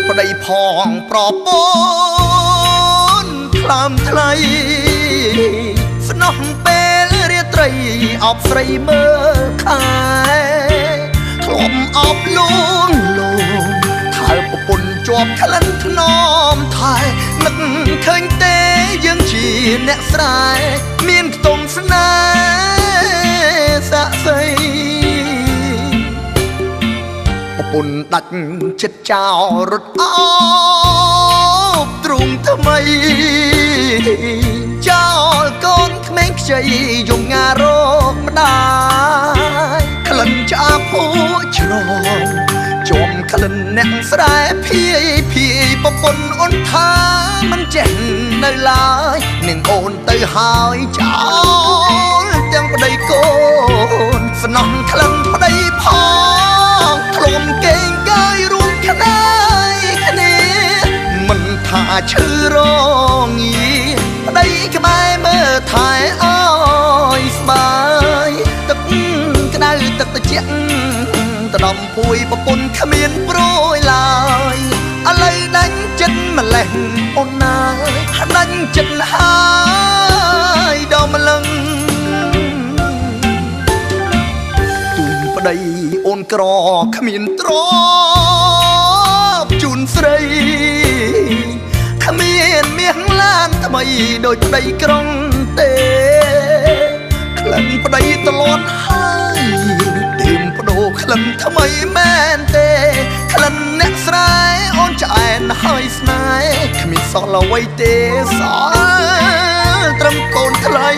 A: ប្តីផងប្រពន្ធខ្លាំថ្លៃស្នោះពេលរាត្រីអបស្រីមើលខែធ្លាប់អបលួងលោមថើប្រពន្ធជាប់ក្លិនថ្នមថែនឹកឃើញទេយើងជាអ្នកស្រែមានខ្ទង់ស្នេហ៍សាក់សីប្រពន្ធដាច់ចិត្តចោលរត់អោបទ្រូងថ្មីចោលកូនក្មេងខ្ចីយំងារកម្ដាយក្លិនឆ្អាបហួច្រងជាប់ក្លិនអ្នកស្រែភាយប្រពន្ធអូនថាមិនចេះនៅឡើយនឹងអូនទៅហើយចោលទាំងប្តីកូនស្នំក្លិនប្តីផងធ្លុំកេងកាយរួមក្ដីគ្នាមិនថាឈឺរងាប្តីក្បែរមើលថែអើយស្បាយទឹកក្ដៅទឹកត្រជាក់ទៅដំពួយប្រពន្ធគ្មានព្រួយឡើយឥឡូវដាច់ចិត្តម្លេះអូនណាដាច់ចិត្តហើយដល់ម្លឹងទូនប្តីអូនក្រគ្មានទ្រព្យជូនស្រីគ្មានមាសឡានថ្មីដូចប្តីក្រុងទេក្លិនប្តីតលន់ហើយទៀមបដូរក្លិនថ្មីមែនទេក្លិនអ្នកស្រែអូនឆ្អែតហើយស្នេហ៍គ្មានសល់អ្វីទេសល់ត្រឹមកូនថ្លៃ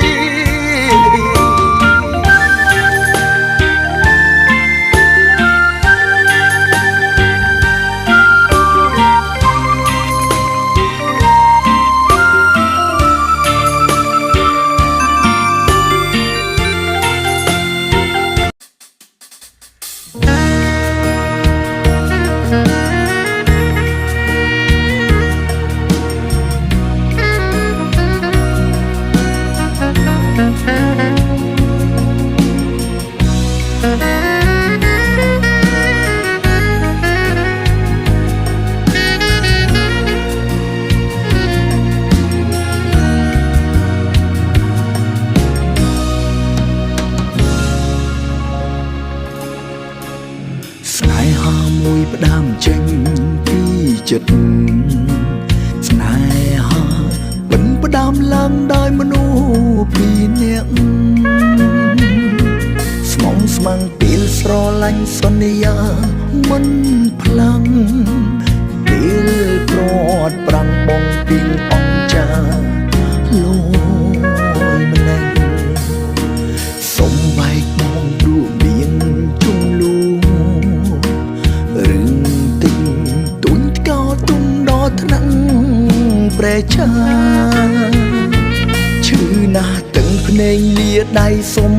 A: ចិត្តស្នេហាបិណ្ឌផ្ដាំឡើងដោយមនុស្សពីរនាក់ស្មងស្មាំងពេលស្រឡាញ់សន្យាមិនផ្លាំងពេលព្រាត់ប្រាំងបងពីងអង្គចាលយម្លេះសុំបែកបងព្រោះមានជុំលូរឿងទិញទុញកោទុំដល់ថ្នាក់ប្រែចាឈឺណាស់ទាំងភ្នែកលាដៃសុំ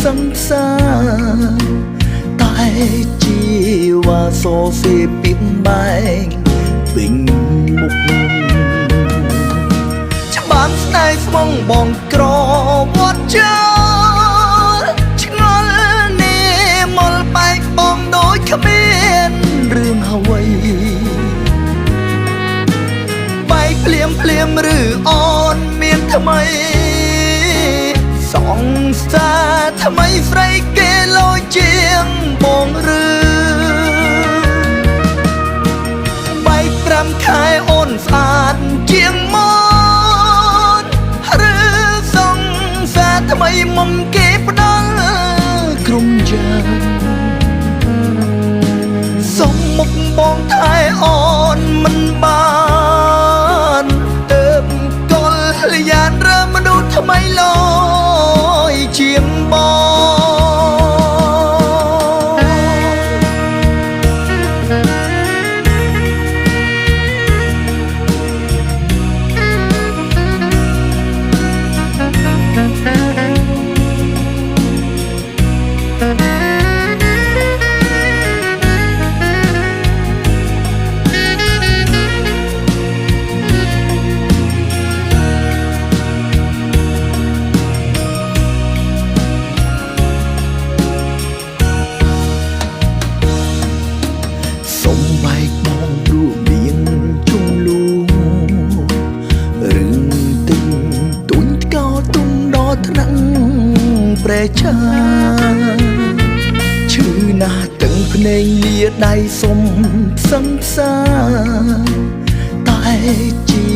A: សង្សារតែជីវ៉ាសរសេរពីបែកពេញមុខច្បាប់ស្នេហ៍ស្មងបងក្រវត្តចោលឆ្ងល់នេះមកបែកបងដូចគ្មានរឿងអ្វីបែកភ្លាមឬអូនមានថ្មីសងសារថ្មីស្រីគេលយជាងបងឬបែក5ខែអូនស្អាតជាងមកឬសងសារថ្មីមុំគេផ្ដល់ក្រុមយ៉ាងសុំមុខបងថែអូនមិនបានទៅកលយានរើមនុស្សថ្មីលយជាងប្រែចាឈឺណាស់ទាំងភ្នែកលាដៃសុំសង្សារតែជី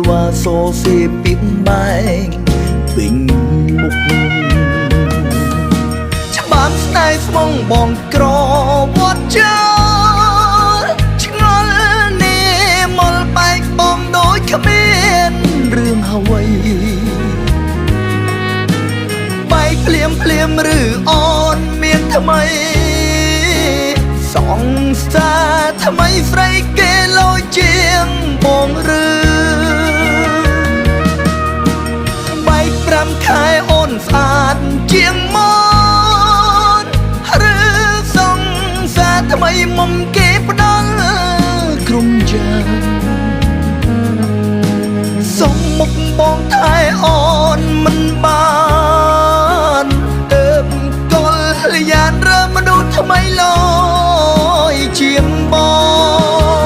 A: វ៉ាសរសេរពីបែកពេញមុខច្បាប់ស្នេហ៍ស្មងបងក្រវត្តចោលឆ្ងល់នេះមកបែកបងដូចគ្មានរឿងអ្វីភ្លាមឬអូនមានថ្មីសងសារថ្មីស្រីគេលយជាងបងឬបែក5ខែអូនស្អាតជាងមកឬសងសារថ្មីមុំគេផ្ដល់ក្រុមយ៉ាងសុំមុខបងថែអូនមិនបានលយានរើមនុស្សថ្មីលយជាងបង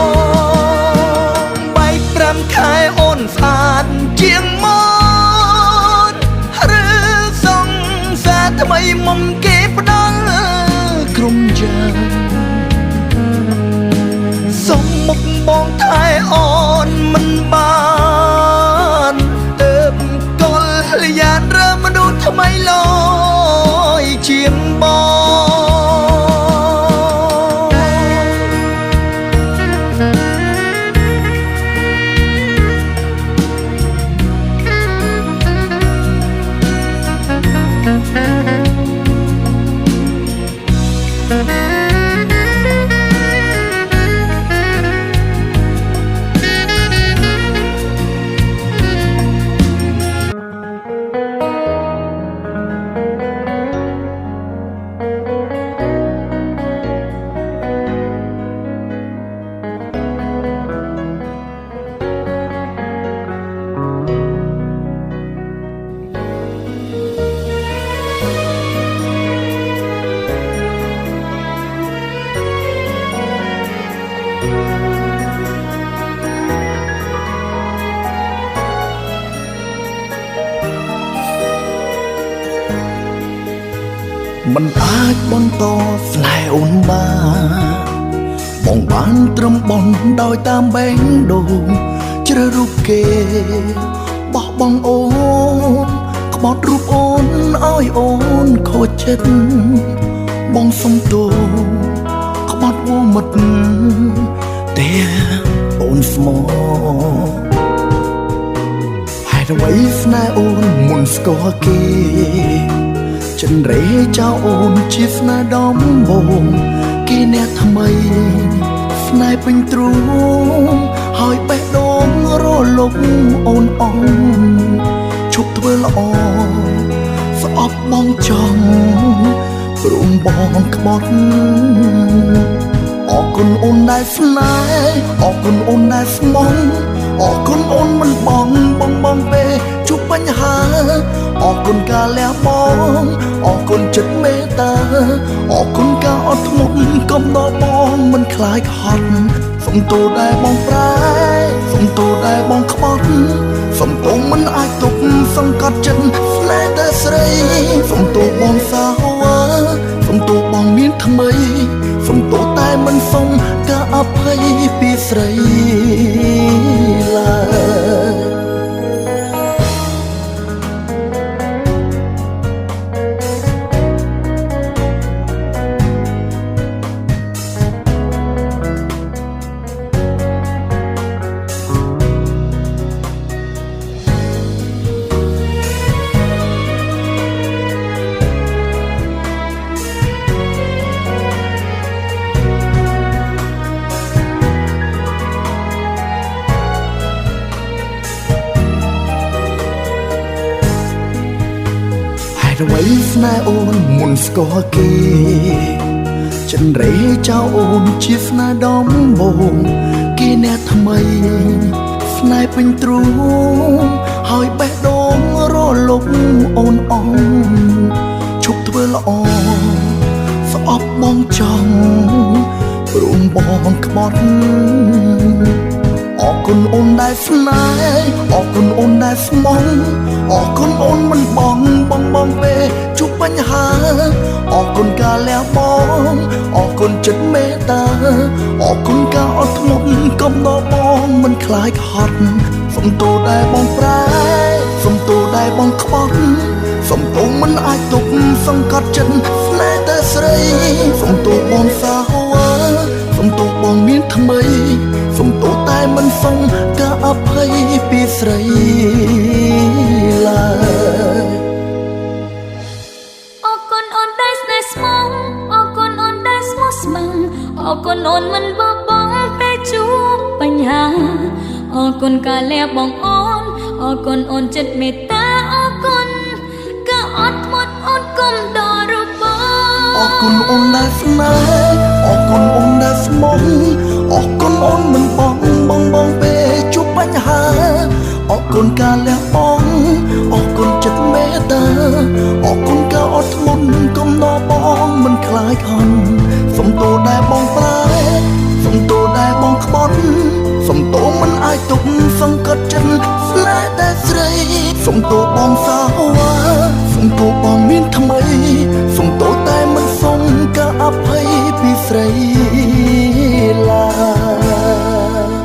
A: បែក5ខែអូនស្អាតជាងមកឬសងសារថ្មីមុំគេផ្ដល់ក្រុមយ៉ាងសុំមុខបងថែអូនមិនបានទៅកលយានរើមនុស្សថ្មីលយជាងមិនអាចបន្តស្នេហ៍អូនបាន បងបានត្រឹមបន់ដោយតាមបែងដូងជ្រើសរូបគេបោះបង់អូនក្បត់រូបអូនឲ្យអូនខូចចិត្តបងសុំទោសក្បត់វមិត្តតែអូនស្មោហេតុអ្វីស្នេហ៍អូនមុនស្គាល់គេចិនរេចោលអូនជាស្នេហ៍ដំបូងគេអ្នកថ្មីស្នេហ៍ពេញទ្រូងហើយបេះដូងរលកអូនអងឈប់ធ្វើល្អស្អប់បងចង់ព្រមបងក្បត់អរគុណអូនដែលស្នេហ៍អរគុណអូនដែលស្មោះអរគុណអូនមិនបងពេលជួបបញ្ហាអរគុណការលះបង់អរគុណចិត្តមេត្តាអរគុណការអត់ធ្មត់កុំដល់បងមិនខ្លាចហត់សុំទោសដែលបងប្រែសុំទោសដែលបងក្បត់សុំទោសមិនអាចទប់សង្កត់ចិត្តស្នេហ៍តែស្រីសុំទោសបងសាហាវសុំទោសបងមានថ្មីសុំទោសតែមិនសុំការអភ័យពីស្រីឡើយអ្វីស្នេហ៍អូនមុនស្គាល់គេចិនរេចោលអូនជាស្នេហ៍ដំបូងគេអ្នកថ្មីស្នេហ៍ពេញទ្រូងហើយបេះដូងរលកអូនអងឈប់ធ្វើល្អស្អប់បងចង់ព្រមបងក្បត់អរគុណអូនដែលស្នេហ៍អរគុណអូនដែលស្មោះអរគុណអូនមិនបងពេលជួបបញ្ហាអរគុណការលះបង់អរគុណចិត្តមេត្តាអរគុណការអត់ធ្មត់កុំដល់បងមិនខ្លាចហត់សុំទោសដែលបងប្រែសុំទោសដែលបងក្បត់សុំទោសមិនអាចទប់សង្កត់ចិត្តស្នេហ៍តែស្រីសុំទោសបងសាហាវសុំទោសបងមានថ្មីសុំទោសតែមិនសុំការអភ័យពីស្រីឡើយ
B: អរគុណអូនដែលស្នេហ៍ស្មោះអរគុណអូនដែលស្មោះស្ម័គ្រអរគុណអូនមិនបោះបង់ពេលជួបបញ្ហាអរគុណការលះបង់អូនអរគុណអូនចិត្តមេត្តាអរគុណការអត់ធ្មត់អូនកុំដល់រូបបង
A: អរគុណអូនដែលស្នេហ៍អរគុណអូនដែលស្មោះអរគុណអូនមិនបងពេលជួបបញ្ហាអរគុណការលះបង់អរគុណចិត្តមេត្តាអរគុណការអត់ធ្មត់កុំដល់បងមិនខ្លាចហន់សុំទោសដែលបងប្រែសុំទោសដែលបងក្បត់សុំទោសមិនអាចទប់សង្កត់ចិត្តស្នេហ៍តែស្រីសុំទោសបងសាហាវសុំទោសបងមានថ្មីសុំទោសតែមិនសុំការអភ័យពីស្រីឡើយ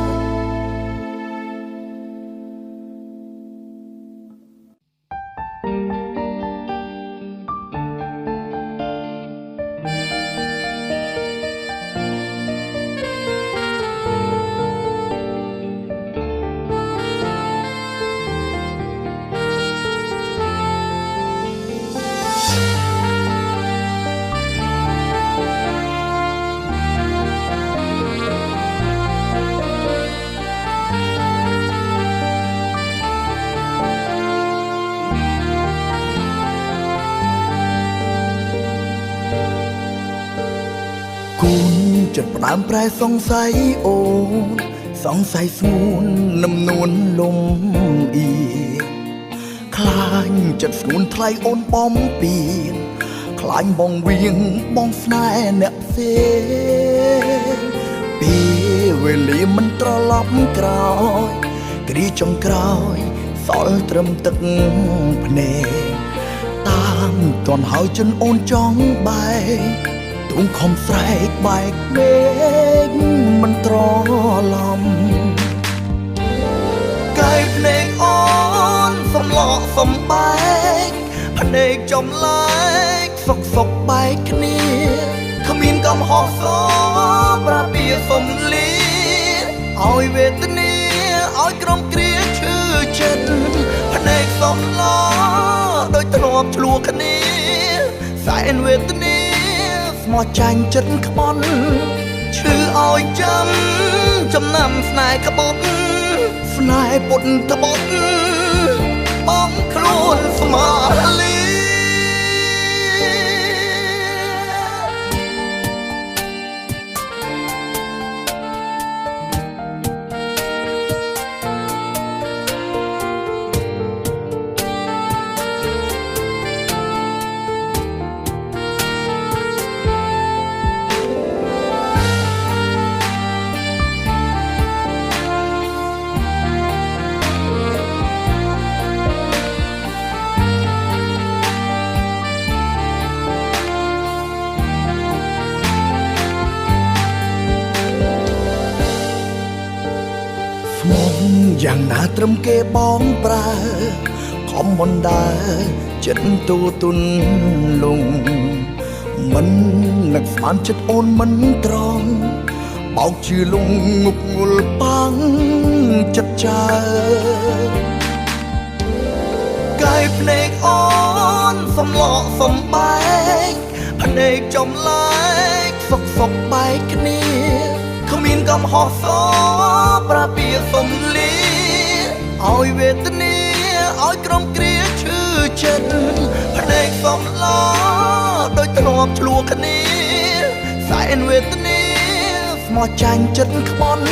A: គូនចិត្តផ្ដើមប្រែសង្ស័យអូនសង្ស័យស្ងួននឹមនួនលំអៀខ្លាញ់ចិត្តស្ងួនថ្លៃអូនបំពៀនខ្លាញ់បងវៀងបងស្នេហ៍អ្នកផ្សេងពេលវេលាមិនត្រឡប់ក្រោយគ្រាចុងក្រោយសល់ត្រឹមទឹកភ្នែកតាមទាន់ហើយចិនអូនចង់បែក ទួងខំស្រែកបែកដេកមិនត្រឡំកាយភ្នែកអូនសំឡកសំបែកភ្នែកចំលែកសុកបែកគ្នាគ្មានកំហុសសប្រាពីសំលីឲ្យវេទនាឲ្យក្រុមគ្រាឈឺចិត្តភ្នែកសំឡដូចធ្លាប់ឆ្លោះគ្នាសែនវេទនាស្មោះចាញ់ចិត្តក្បន់ឈឺឲ្យចាំចំណាំស្នេហ៍ក្បត់ស្នេហ៍ពុតត្បត់បងខ្លួនស្មាលីយ៉ាងណាត្រឹមគេបងប្រើខំមិនដើរចិត្តទូទុនលងមិននឹកស្មានចិត្តអូនមិនត្រង់បោកជឿលងងប់ងល់ប៉ាំងចិត្តចាកាយភ្នែកអូនសំឡកសំបែកភ្នែកចំលែកសុកបែកគ្នាគ្មានកំហុសសប្រាពីសំលីឲ្យវេទនាឲ្យក្រុមគ្រាឈឺចិត្តភ្នែកសំឡដូចធ្លាប់ឆ្លោះគ្នាសែនវេទនាស្មោះចាញ់ចិត្តក្បន់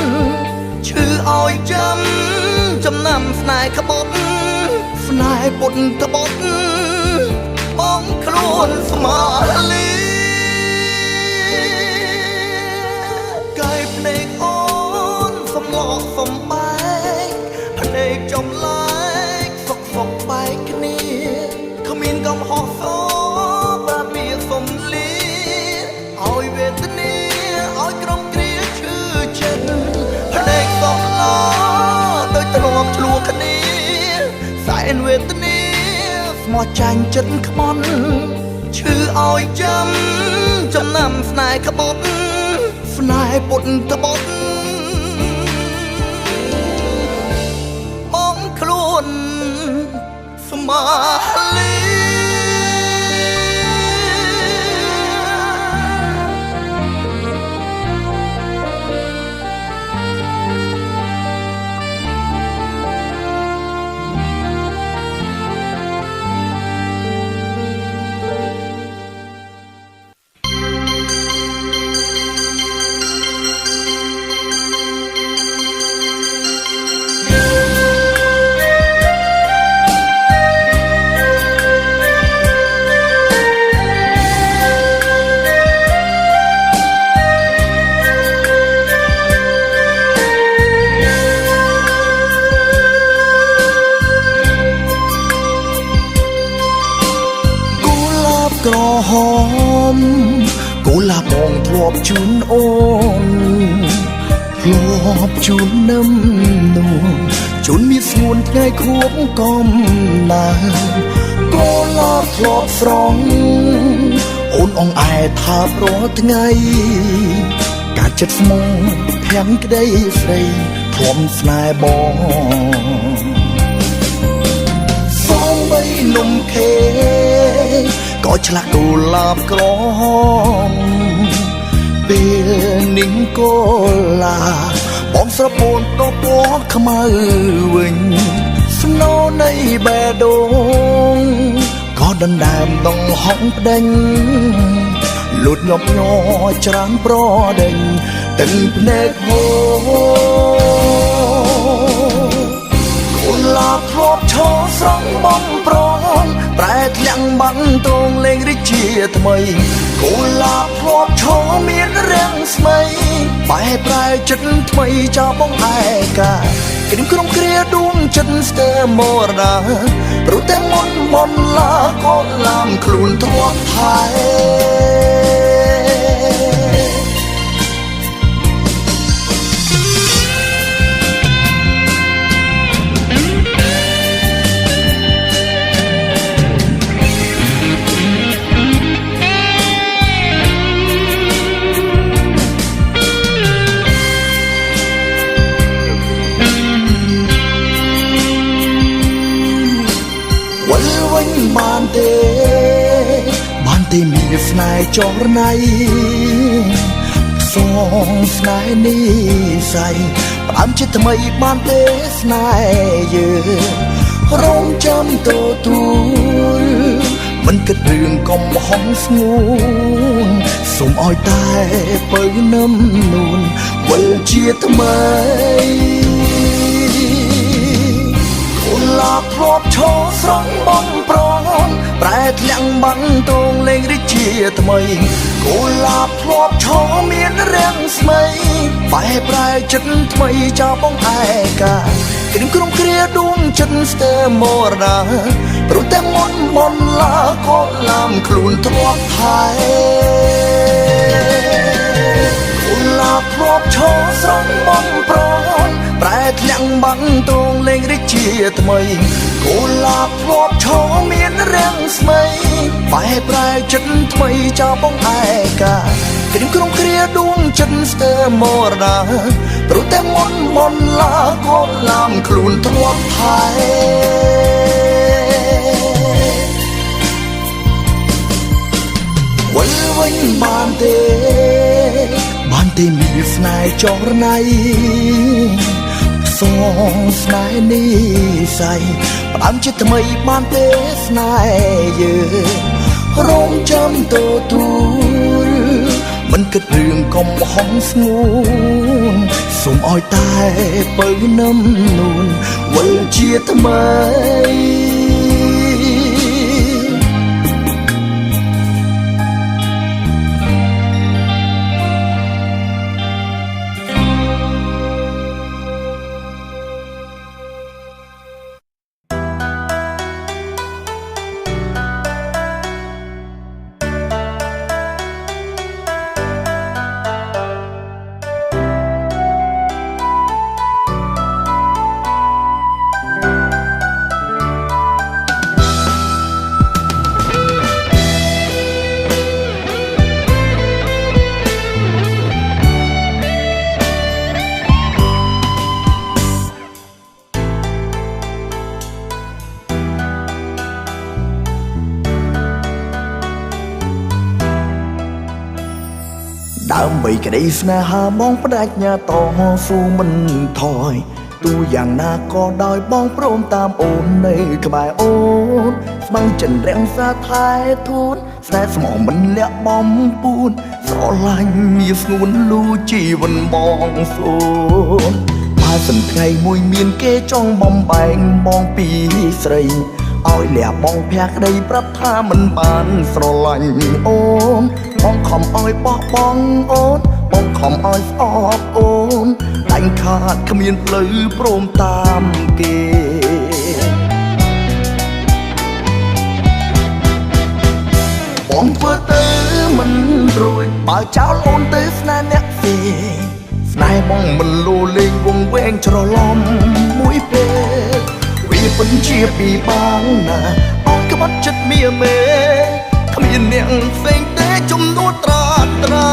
A: ឈឺឲ្យចាំចំណាំស្នេហ៍ក្បត់ស្នេហ៍ពុតត្បត់បងខ្លួនស្មាលីកាយភ្នែកអូនសំឡកសំបែកភ្នែកចំលែកសុកបែកគ្នាគ្មានកំហុសសប្រាពីសំលីឲ្យវេទនាឲ្យក្រុមគ្រាឈឺចិត្តភ្នែកសំឡដូចធ្លាប់ឆ្លោះគ្នាសែនវេទនាស្មោះចាញ់ចិត្តក្បន់ឈឺឲ្យចាំចំណាំស្នេហ៍ក្បត់ស្នេហ៍ពុតត្បត់បងខ្លួនស្មាលីក្រហមគូឡាបងធ្លាប់ជូនអូនធ្លាប់ជូននឹមនួនជូនមានស្ងួនថ្ងៃខួបកំណើតគូឡាធ្លាប់ស្រង់អូនអងអែថារាល់ថ្ងៃការចិត្តស្មោះភាំងក្តីស្រីធំស្នេហ៍បងសូមបីនំខេក៏ឆ្លាក់គូឡាបក្រហមពេលនិងគូឡាបងស្រពោនប្រពណ៌ខ្មៅវិញស្នូនៃបេះដូងក៏ដណ្ដើមដងហងប្ដេញលូតញាប់ញ័រច្រានប្រដេញទឹកភ្នែកហូគូឡាបធ្លាប់ឈរស្រង់បំប្រងប្រែធ្លាំងបាត់ទ្រង់លេងរាជាថ្មីគូឡាបធ្លាប់ឈរមានរាំងស្មីបែរប្រែចិត្តថ្មីចោលបងឯកាគ្រាមក្រុមគ្រាដួងចិត្តស្ទើរមរណាព្រោះតែមុនឡាកូនឡាមខ្លួនធ្លាប់ថែ បានទេមានស្នេហ៍ចរណៃសងស្នេហ៍នេះស័យផ្ដាំជាថ្មីបានទេស្នេហ៍យើងរងចាំទទួលមិនគិតរឿងកំហុសស្ងួនសូមឲ្យតែបើនឹមនួនវិលជាថ្មីគុលាបធ្លាប់ឈរស្រង់បំប្រងប្រែធ្លាក់បាំងទងលេងរីកជាថ្មីគុលាបធ្លាប់ឈរមានរាំងស្មីបែប្រែចិត្តថ្មីចោលបងឯកាគ្រាមក្រុមគ្រាដួងចិត្តស្ទើរមរណាព្រោះតែមុនឡាក៏ឡាមខ្លួនធ្លាប់ថែគុលាបធ្លាប់ឈរស្រង់បំប្រងប្រែធ្លាក់បាំងទងលេងរីកជាថ្មីគុលាបធ្លាប់ឈរមានរាំងស្មីបែប្រែចិត្តថ្មីចោលបងឯកាគ្រាមក្រុមគ្រាដួងចិត្តស្ទើរមរណាព្រោះតែមុនឡាក៏ឡាមខ្លួនធ្លាប់ថែវិលវិញបានទេមានស្នេហ៍ចរណៃសងស្នេហ៍នេះស័យផ្ដាំជាថ្មីបានទេស្នេហ៍យើងរងចាំទទួលមិនគិតរឿងកំហុសស្ងួនសូមឲ្យតែបើនឹមនួនវិលជាថ្មីដើម្បីក្តីស្នេហាបងបដិញ្ញាតស៊ូមិនថយទូយ៉ាងណាក៏ដោយបងព្រមតាមអូននៅក្បែរអូនស្មៅចិនរាំងសាថែធូនស្នេហ៍ស្មោះមិនលាក់បំពួនស្រឡាញ់មានស្ងួនលូជីវិតបងសូនបើសិនថ្ងៃមួយមានគេចង់បំបែងបងពីស្រីឲ្យលះបងភ័ក្រក្តីប្រាប់ថាមិនបានស្រឡាញ់អូនបងខំឲ្យបោះបង់អូនបងខំឲ្យស្អប់អូនតែងខាតគ្មានផ្លូវព្រមតាមគេបងធ្វើទៅមិនរួចបើចោលអូនទៅស្នេហ៍អ្នកផ្សេងស្នេហ៍បងមិនលោលេងវងវែងច្រឡំមួយពេលវាពិតជាពីបងណាបងក្បត់ចិត្តមៀមេគ្មានអ្នកផ្សេងទេជំនួសត្រាត្រា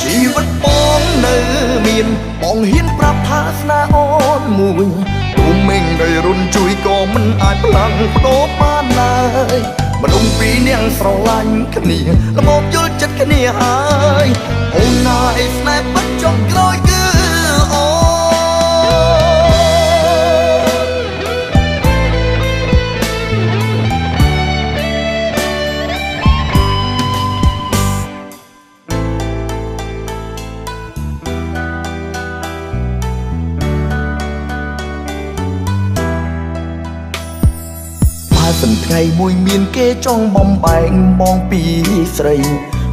A: ជីវិតបងនៅមានបងហ៊ានប្រាប់ថាស្នេហ៍អូនមួយទូមេងដែលរុនជួយក៏មិនអាចផ្លាំងបដូរបានឡើយមនុស្សពីរនាក់ស្រឡាញ់គ្នាល្មមយល់ចិត្តគ្នាហើយអូនណាយស្នេហ៍ពិតចុងក្រោយគឺអូសិនថ្ងៃមួយមានគេចង់បំបែងបងពីស្រី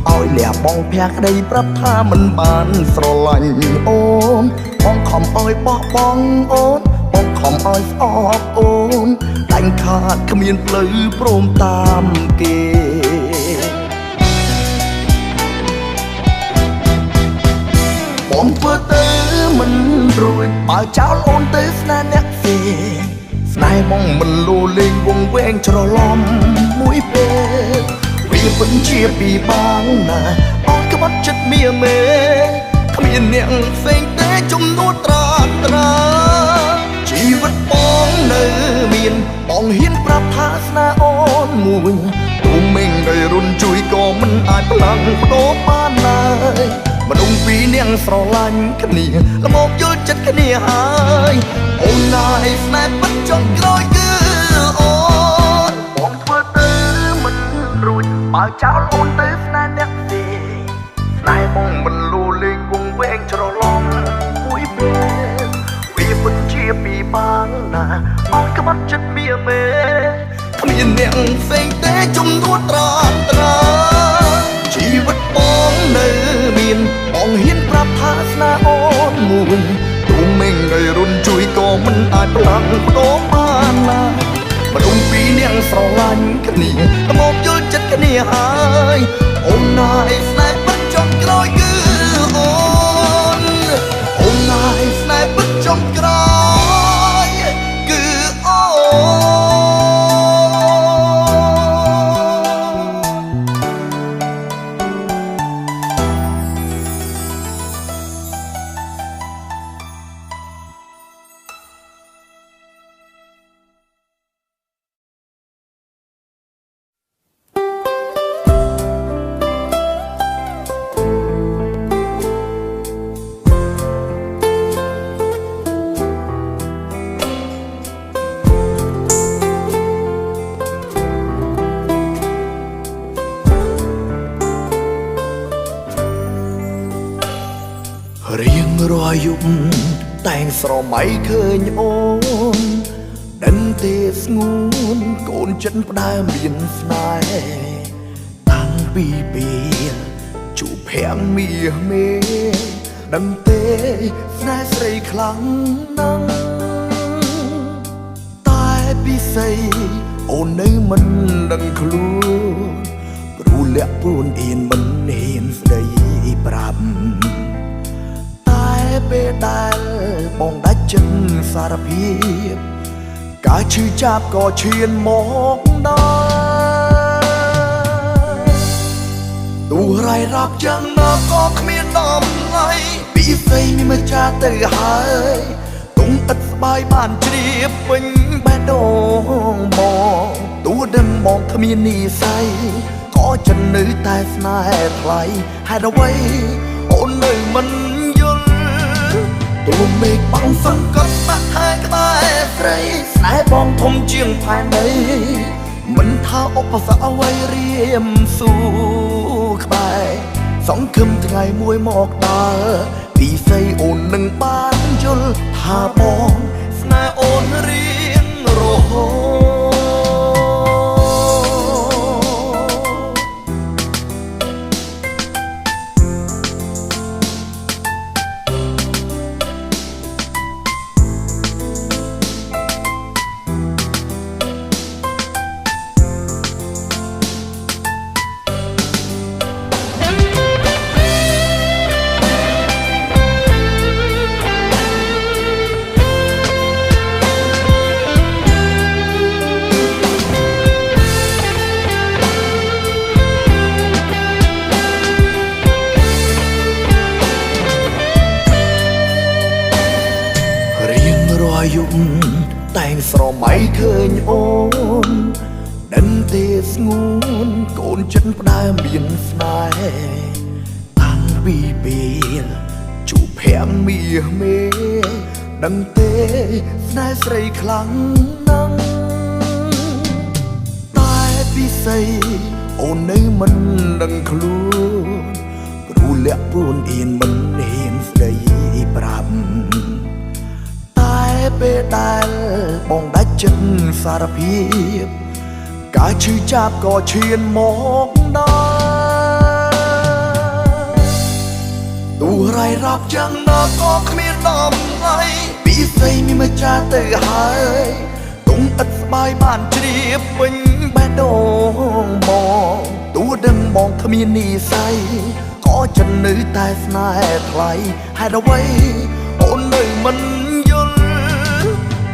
A: ឲ្យលះបងភ័ក្រក្តីប្រាប់ថាមិនបានស្រឡាញ់អូនបងខំឲ្យបោះបង់អូនបងខំឲ្យស្អប់អូនតែងខាតគ្មានផ្លូវព្រមតាមគេបងធ្វើទៅមិនរួចបើចោលអូនទៅស្នេហ៍អ្នកផ្សេងស្នេហ៍បងមិនលោលេងវងវែងច្រឡំមួយពេលវាពិតជាពីបងណាបងក្បត់ចិត្តមៀមេគ្មានអ្នកផ្សេងទេជំនួសត្រាត្រាជីវិតបង នៅមានបងហ៊ានប្រាប់ថាស្នេហ៍អូនមួយទូមេងដែលរុនជួយក៏មិនអាចផ្លាំងបដូរបានឡើយមនុស្សពីរនាងស្រឡាញ់គ្នាល្មមយល់ចិត្តគ្នាហើយអូនណាយស្នេហ៍ពិតចុងក្រោយគឺអូនបងធ្វើទៅមិនរួចបើចោលអូនទៅស្នេហ៍អ្នកទេស្នេហ៍បងមិនលូលេងគង់វែងច្រឡំមួយពេលវាពិតជាពីបាងណាបងក្បត់ចិត្តវាមេគ្មានអ្នកផ្សេងទេជំនួសត្រាត្រាជីវិតបងនៅមានបងហ៊ានប្រាប់ថាស្នេហ៍អូនមួយទូមេងដែលរុនជួយក៏មិនអាចផ្លាំងបដូរបានណាមនុស្សពីរនាងស្រឡាញ់គ្នាល្មមយល់ចិត្តគ្នាហើយអូនណាយស្នេហ៍ពិតចុងក្រោយគឺអូនណាយស្នេហ៍ពិតចុងក្រោយគឺអូរៀងរាល់យប់តែងស្រមៃឃើញអូនដឹងទេស្ងួនកូនចិត្តផ្ដើមមានស្នេហ៍តាំងពីពេលជួបភាំងមាសមេដឹងទេស្នេហ៍ស្រីខ្លាំងណាស់តែពិសេសអូននៅមិនដឹងខ្លួនព្រោះលាក់ពួនអៀនមិនហ៊ានស្ដីប្រាប់ពេលដែលបងដាច់ចិត្តសារភាពការឈឺចាប់ក៏ឈានមកដល់ទោះរ៉ៃរ៉ាប់យ៉ាងណាក៏គ្មានដំណៃពីស្អីមានម្ចាស់ទៅហើយទុំឥតស្បាយបានជ្រាបពេញបេះដូងបងទោះដឹងបងគ្មាននិស្ស័យក៏ចិត្តនៅតែស្នេហ៍ថ្លៃហេតុអ្វីអូននៅមិនទូមេឃបងសង្កត់បាក់ហើយក្បែរស្រីស្នេហ៍បងធំជាងផែនដីមិនថាឧបសគ្គអ្វីរៀមស៊ូក្បែរសង្ឃឹមថ្ងៃមួយមកដល់ពីស្អីអូននឹងបានយល់ថាបងស្នេហ៍អូនរៀងរហូតយប់តែងស្រមៃឃើញអូនដឹងទេស្ងួនកូនចិត្តផ្ដើមមានស្នេហ៍តាំងពីពេលជួបភាំងមាសមេដឹងទេស្នេហ៍ស្រីខ្លាំងណាស់តែពិសេសអូននៅមិនដឹងខ្លួនព្រោះលាក់ពួនអៀនមិនហ៊ានស្ដីប្រាប់ពេលដែលបងដាច់ចិត្តសារភាពការឈឺចាប់ក៏ឈានមកដល់ទោះរ៉ៃរ៉ាប់យ៉ាងណាក៏គ្មានដំណៃពីស្អីមានម្ចាស់ទៅហើយទុំឥតស្បាយបានជ្រាបពេញបេះដូងបងទោះដឹងបងគ្មាននិស្ស័យក៏ចិត្តនៅតែស្នេហ៍ថ្លៃហេតុអ្វីអូននៅមិន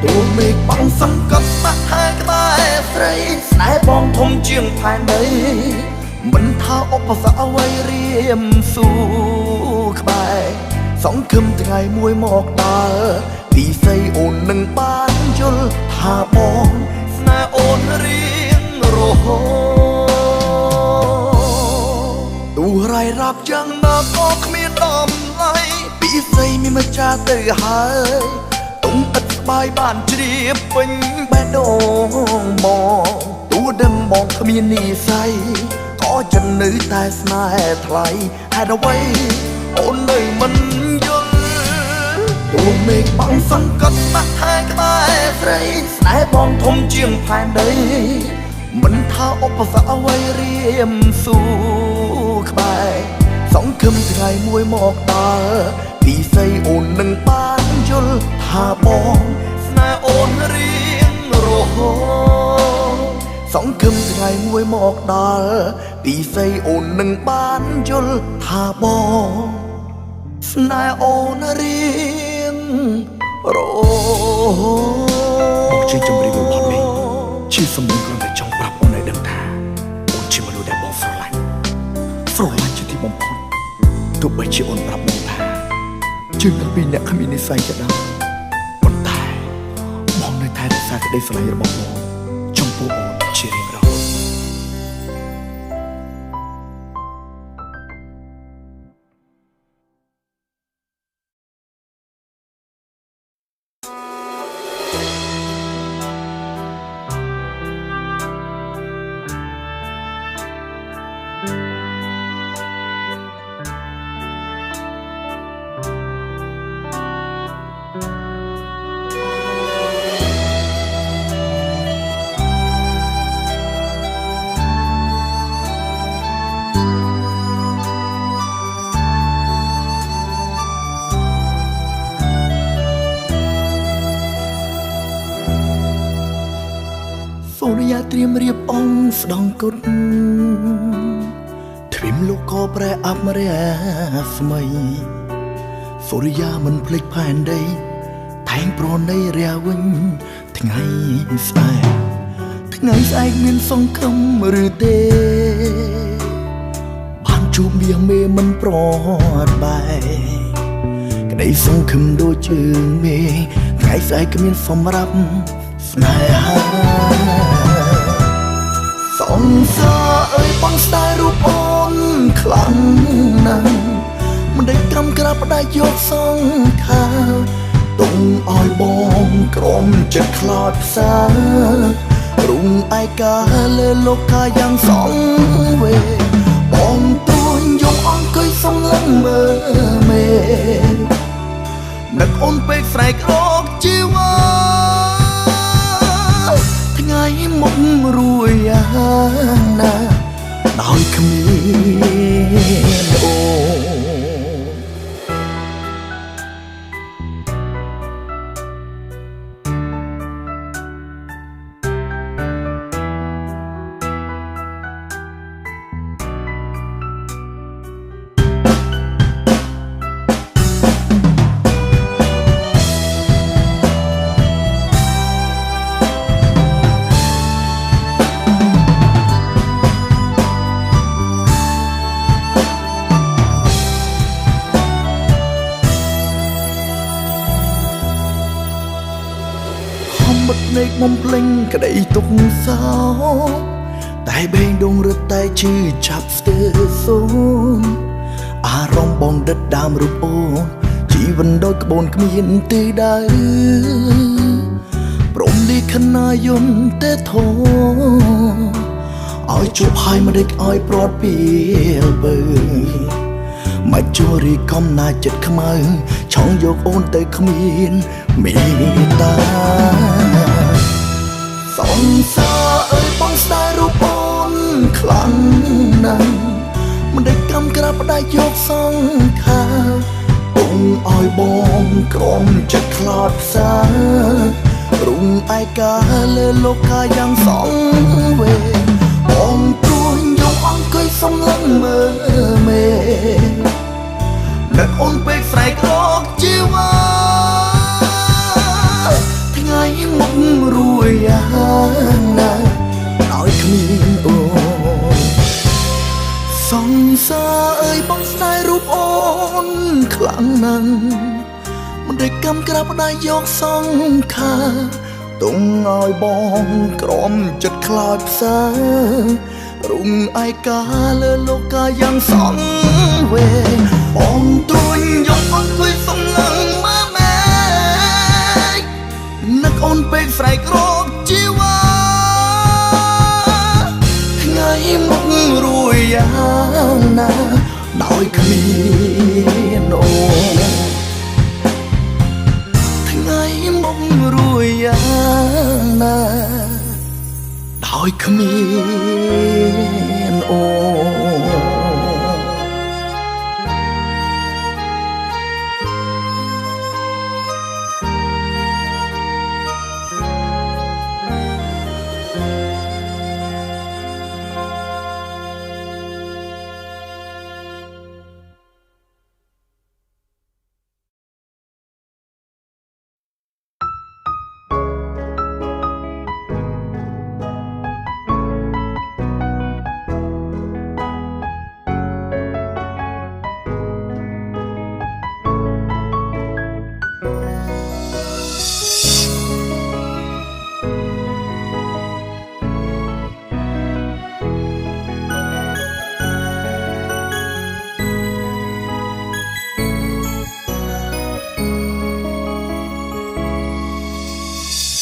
A: ទូមេឃបងសង្កត់បាក់ហើយក្បែរស្រីស្នេហ៍បងធំជាងផែនដីមិនថាឧបសគ្គអ្វីរៀមស៊ូក្បែរសង្ឃឹមថ្ងៃមួយមកដល់ពីស្អីអូននឹងបានយ យល់ថាបងស្នេហ៍អូនរៀងរហូតទោះរ៉ាយរ៉ាប់យ៉ាងណាក៏គ្មានតម្លៃពីស្រីមានម្ចាស់ទៅហើយទុំឥតស្បាយបានជ្រាបពេញបេះដូងបងទោះដឹងបងគ្មាននិស្ស័យក៏ចិត្តនៅតែស្នេហ៍ថ្លៃហេតុអ្វីអូននៅមិនយល់ទោះមេឃបងសង្កត់បាក់ថែក្បែរស្រីស្នេហ៍បងធំជាងផែនដីមិនថាឧបសគ្គអ្វីរៀមស៊ូក្បែរសង្ឃឹមថ្ងៃមួយមកដល់ពីស្អីអូននឹងបានយល់ថាបងស្នេហ៍អូនរៀងរហូតសង្ឃឹមថ្ងៃមួយមកដល់ពីស្អីអូននឹងបានយល់ថាបងស្នេហ៍អូនរៀងរហូតមកជាចម្រៀងមួយបទនេះជាសំឡេងគ្រាន់តែចង់ប្រាប់អូនឲ្យដឹងថាអូនជាមនុស្សដែលបងស្រឡាញ់ជាទីបំផុតទោះបីជាអូនប្រាប់បងថាជឿទាំងពីរអ្នកគ្មាននិស្ស័យក៏ដោយប៉ុន្តែបងនៅតែរក្សាក្តីស្រឡាញ់របស់បងចំពោះអូនជារៀងរហូតសូរិយាត្រៀមរៀបអង្គស្ដងគុតទ្វីមលោកក៏ប្រែអាប់រះស្មីសូរិយាមិនភ្លេចផែនដីថែងប្រណីរាវិញថ្ងៃស្អែកមានសង្ឃឹមឬទេបានជួបមាសមេមិនប្រត់បែក្តីសង្ឃឹមដូចជើងមេថ្ងៃស្អែកគ្មានសម្រាប់ស្នេហាសង្សារអើយបងស្ដាយរូបអូនខ្លាំងណាស់មិនได้ត្រឹមក្រាបផ្ដាច់យកសងខាទុំឲ្យបងក្រំចិត្តខ្លោចផ្សារុងឯកាលើលោកកាយ៉ាងសងវេបងទួញយកអង្គុយសំឡឹងមើលមេនឹកអូនពេកស្រែករកជីវ៉ាថ្ងៃមុខរួយយ៉ាងណាដោយគ្មានអូមុតនៃមុំភ្លេងក្តីទុកសោតែបេងដងរត់តែឈឺចាប់ស្ទើរសូនអារម្មណ៍បងដិតដើមរូបអូនជីវិតដូចក្បូនគ្មានទីដៅព្រមលីខណាយន្តទេធោឲ្យជួបហើយមិនដេចឲ្យព្រាត់ពីលបើមកជួរីកំណាចិត្តខ្មៅឆောင်းយកអូនទៅគ្មានមេត្តាសង្សារអើយបងស្ដាយរូបអូនខ្លាំងណាស់មិនได้កំក្រាបផ្ដាច់យកសងខាពុំឲ្យបងក្រំចិត្តខ្លោចផ្សារុងឯកាលើលោកកាយ៉ាងសងវេបងទួញយកអង្គុយសំឡឹងមើលមេនឹកអូនពេកស្រែករកជីវ៉ាថ្ងៃមុខរួយយ៉ាងណាដោយគ្មានអូនសង្សារអើយបងស្ដាយរូបអូនខ្លាំងណាស់មិនได้កំក្រាបផ្ដាច់យកសងខាព ទុំឲ្យបងក្រំចិត្តខ្លោចផ្សារុំឯកាលើលោកកាយ៉ាងសងវេបងទួញយកអង្គុយសំឡឹងមកម៉ែនឹកអូនពេកស្រែករកជីវ៉ាថ្ងៃមុខរួយយ៉ាងណាដោយគ្មានអូនថ្ងៃមុខរួយយ៉ាងណាដោយគ្មានអូ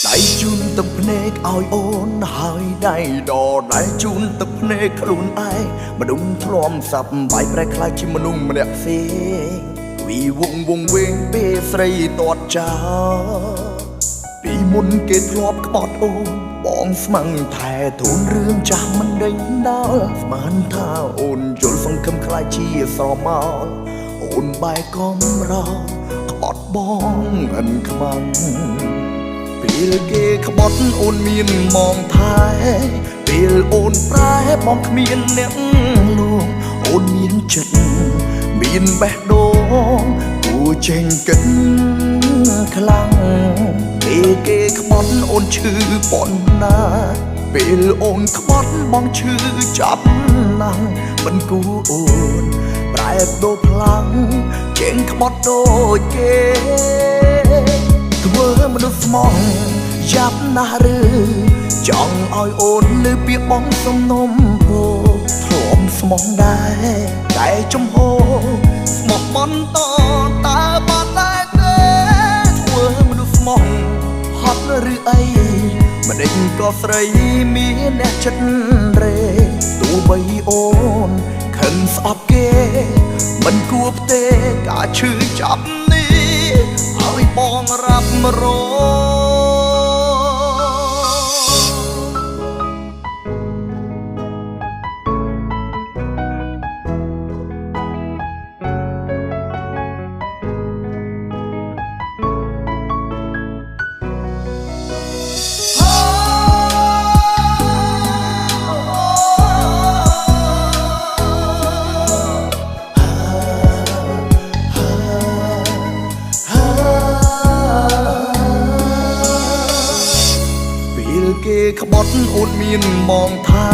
A: ដៃជូនទឹកភ្នែកឲ្យអូនហើយដៃដដៃជូនទឹកភ្នែកខ្លួនឯងមនុស្សធ្លាប់សាប់បាយប្រែខ្លាចជាមនុស្សម្នាក់ផ្សេងវីវងវែងពេលស្រីទាត់ចោលពីមុនគេធ្លាប់ក្បត់អូនបងស្មឹងថែទូនរឿងចាស់មិនដេញដោលស្មានថាអូនយល់សង្ឃឹមខ្លាចជាស្រមោលអូនបែកកំរោក្បត់បងអិនខ្មាំងពេលគេក្បត់អូនមានមងថែពេលអូនប្រែបងគ្មានអ្នកលួងអូនមានចិត្តមានបេះដូងគួរចេញកិនខ្លាំងពេលគេក្បត់អូនឈឺប៉ុណ្ណាពេលអូនក្បត់បងឈឺចាប់ណាស់មិនគួរអូនប្រែបដូរខ្លាំងចេញក្បត់ដូចគេធ្វើមនុស្សស្មោះចាប់ណាស់ឬចង់ឲ្យអូនលើពាក្យបងសំណុំពោធ្លាប់ស្មោះដែរតែចំហស្មោះបន្តតើបាត់ដែរទេធ្វើមនុស្សស្មោះហត់ឬអីម្ដេចក៏ស្រីមានអ្នកចិត្តរេទោះបីអូនខឹងស្អប់គេមិនគួរផ្ទេការឈឺចាប់នេះឲ្យបងរាប់រគេក្បត់អូនមានមងថែ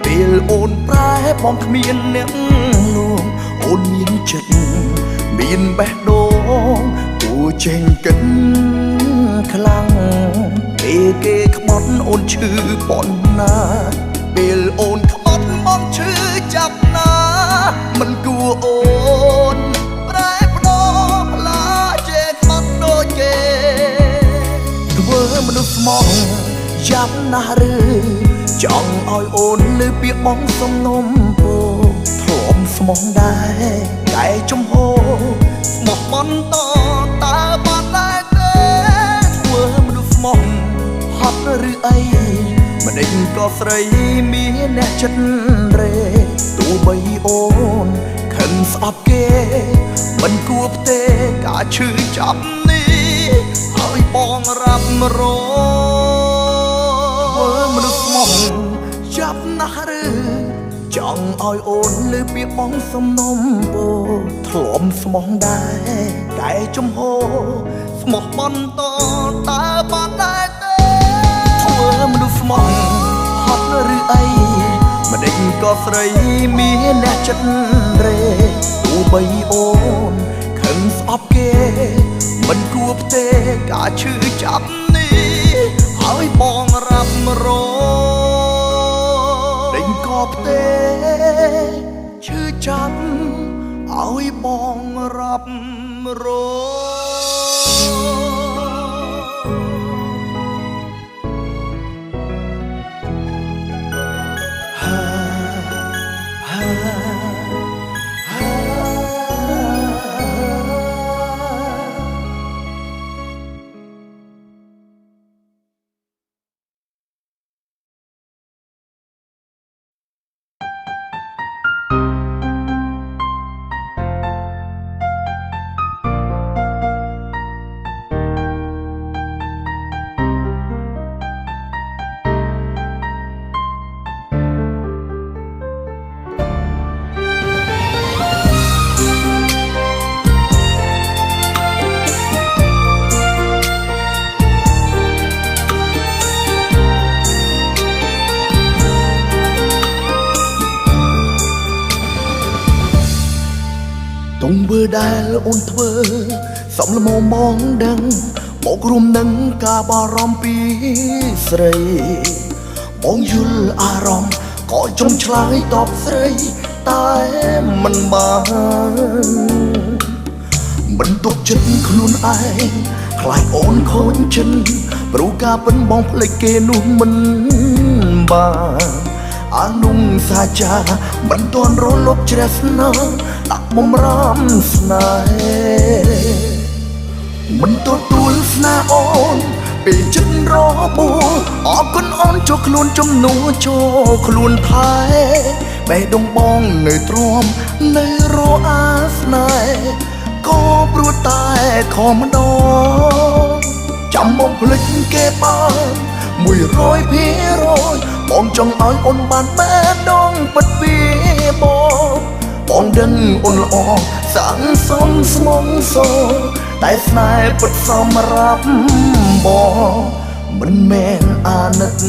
A: ពេលអូនប្រែបងគ្មានអ្នកលួងអូនមានចិត្តមានបេះដូងគួរចេញកិនខ្លាំងពេលគេក្បត់អូនឈឺប៉ុណ្ណាពេលអូនក្បត់បងឈឺចាប់ណាមិនគួរអូនប្រែបដូរផ្លាចេក្បត់ដូចគេធ្វើមនុស្សស្មោះចាប់ណាស់ឬចង់ឲ្យអូនលើពាក្យបងសំណុំពោធ្លាប់ស្មោះដែរតែចំហស្មោះបន្តតើបាត់ដែរទេធ្វើមនុស្សស្មោះហត់ឬអីម្ដេចក៏ស្រីមានអ្នកចិត្តរេទោះបីអូនខឹងស្អប់គេមិនគួរផ្ទេការឈឺចាប់នេះឲ្យបងរាប់រមនុស្សស្មោះចាប់ណាស់ឬចង់ឲ្យអូនលើពាក្យបងសំណុំពោធ្លាប់ស្មោះដែរតែចំហស្មោះបន្តតើបាត់ដែរទេធ្វើមនុស្សស្មោះហត់ឬអីម្ដេចក៏ស្រីមានអ្នកចិត្តរេទោះបីអូនខឹងស្អប់គេមិនគួរផ្ទេការឈឺចាប់នេះ បងរាប់រយដេញកបទេឈឺចាប់ឲ្យបងរាប់រទង្វើដែលអូនធ្វើសំលមមងដឹងបូករួមនឹងការបារម្ភពីស្រីបងយល់អារម្មណ៍ក៏ចង់ឆ្លើយតបស្រីតែមិនបានមិនទុកចិត្តខ្លួនឯងខ្លាចអូនខូចចិត្តព្រោះការពិនបងភ្លេចគេនោះមិនបានអានុងសាចាមិនទាន់រលត់ជ្រះស្នាដាក់បំរាមស្នេហ៍មិនទទួលស្នេហ៍អូនពេលចិត្តរបួសអរគុណអូនចូលខ្លួនជំនួសចូលខ្លួនថែបេះដូងបងនៅទ្រាំនៅរអាស្នេហ៍ក៏ព្រោះតែខំម្ដងចាំមកភ្លេចគេបាន100%បងចង់ឲ្យអូនបានបេះដូងពិតពីបងដឹងអូនល្អសាងសំស្មងសតែស្នេហ៍ពិតសម្រាប់បងមិនមែនអាណិត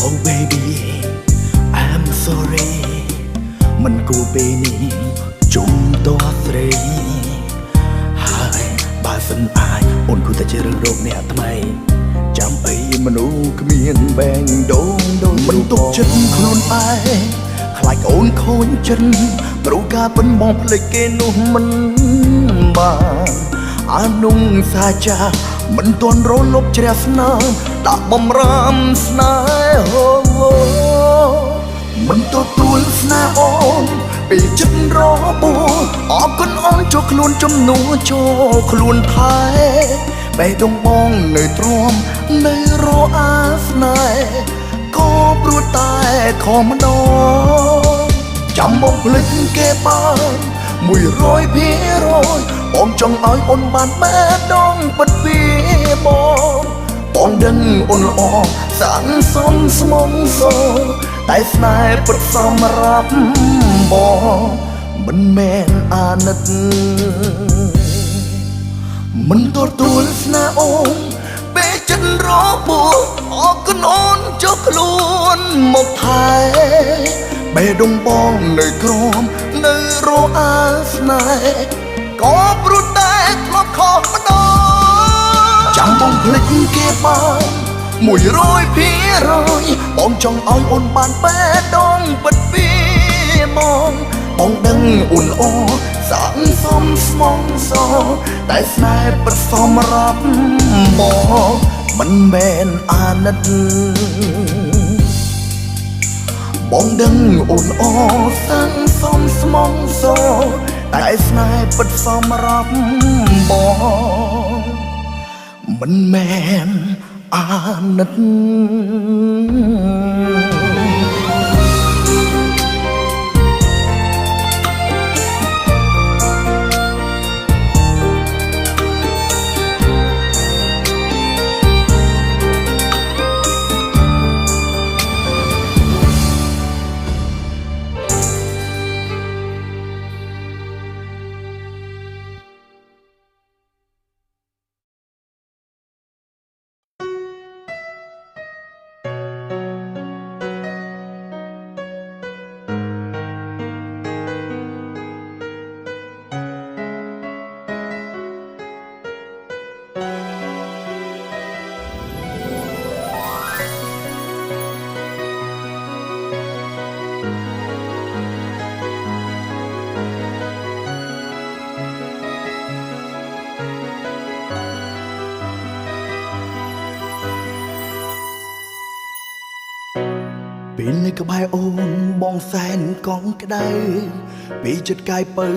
A: Oh baby I'm sorry មិនគួរពេលនេះជុំតោះស្រីហើយបើសិនអាចអូនគួរតែជ្រើសរើសអ្នកថ្មីចាំអីមនុស្សគ្មានបែងដូងមិនទុកចិត្តខ្លួនឯងខ្លាចអូនខូចចិត្តព្រោះការពិនបងភ្លេចគេនោះមិនបានអានុងសាចាមិនទាន់រលប់ជ្រះស្នាមដាក់បំរាមស្នេហ៍មិនទទួលស្នេហ៍អូនពេលចិត្តរបួសអរគុណអូនចូលខ្លួនជំនួសចូលខ្លួនថែបេះដូងបងនៅទ្រាំនៅរអាស្នេហ៍ក៏ព្រោះតែខំម្ដងចាំមកភ្លេចគេបាន100%បងចង់ឲ្យអូនបានបេះដូងពិតពីបងដឹងអូនល្អសាងសំស្មងសតែស្នេហ៍ពិតសម្រាប់បងមិនមែនអាណិតមិនទទួលស្នេហ៍អូនពេលចិត្តរបួសអរគុណអូនចុះខ្លួនមកថែបេះដូងបងនៅក្រោមនៅរអាស្នេហ៍ក៏ព្រោះតែធ្លាប់ខុសម្ដងចាំបងភ្លេចគេបាន100%បងចង់ឲ្យអូនបានបេះដូងពិតពីបងដឹងអូនល្អសាងសំស្មងសតែស្នេហ៍ពិតសម្រាប់បងមិនមែនអាណិតបងដឹងអូនល្អសាងសំស្មងសតែស្នេហ៍ពិតសម្រាប់បងមិនមែនអាណិត ពេលនៅក្បែរអូនបងសែនកងក្ដៅពីចិត្តកាយពៅ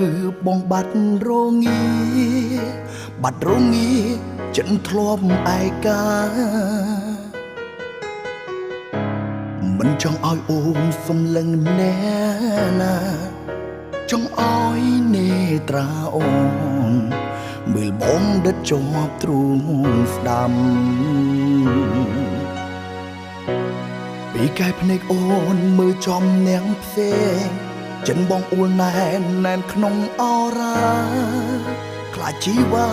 A: បងបាត់រងាបាត់រងាចិនធ្លាប់ឯកាមិនចង់ឲ្យអូនសំឡឹងណែណាចង់ឲ្យនេត្រាអូនមើលបងដិតជាប់ទ្រូងស្ដាំពីកាយភ្នែកអូនមើលចំនាងផ្សេងចិនបងអួលណែនក្នុងអរ៉ាខ្លាចជីវ៉ា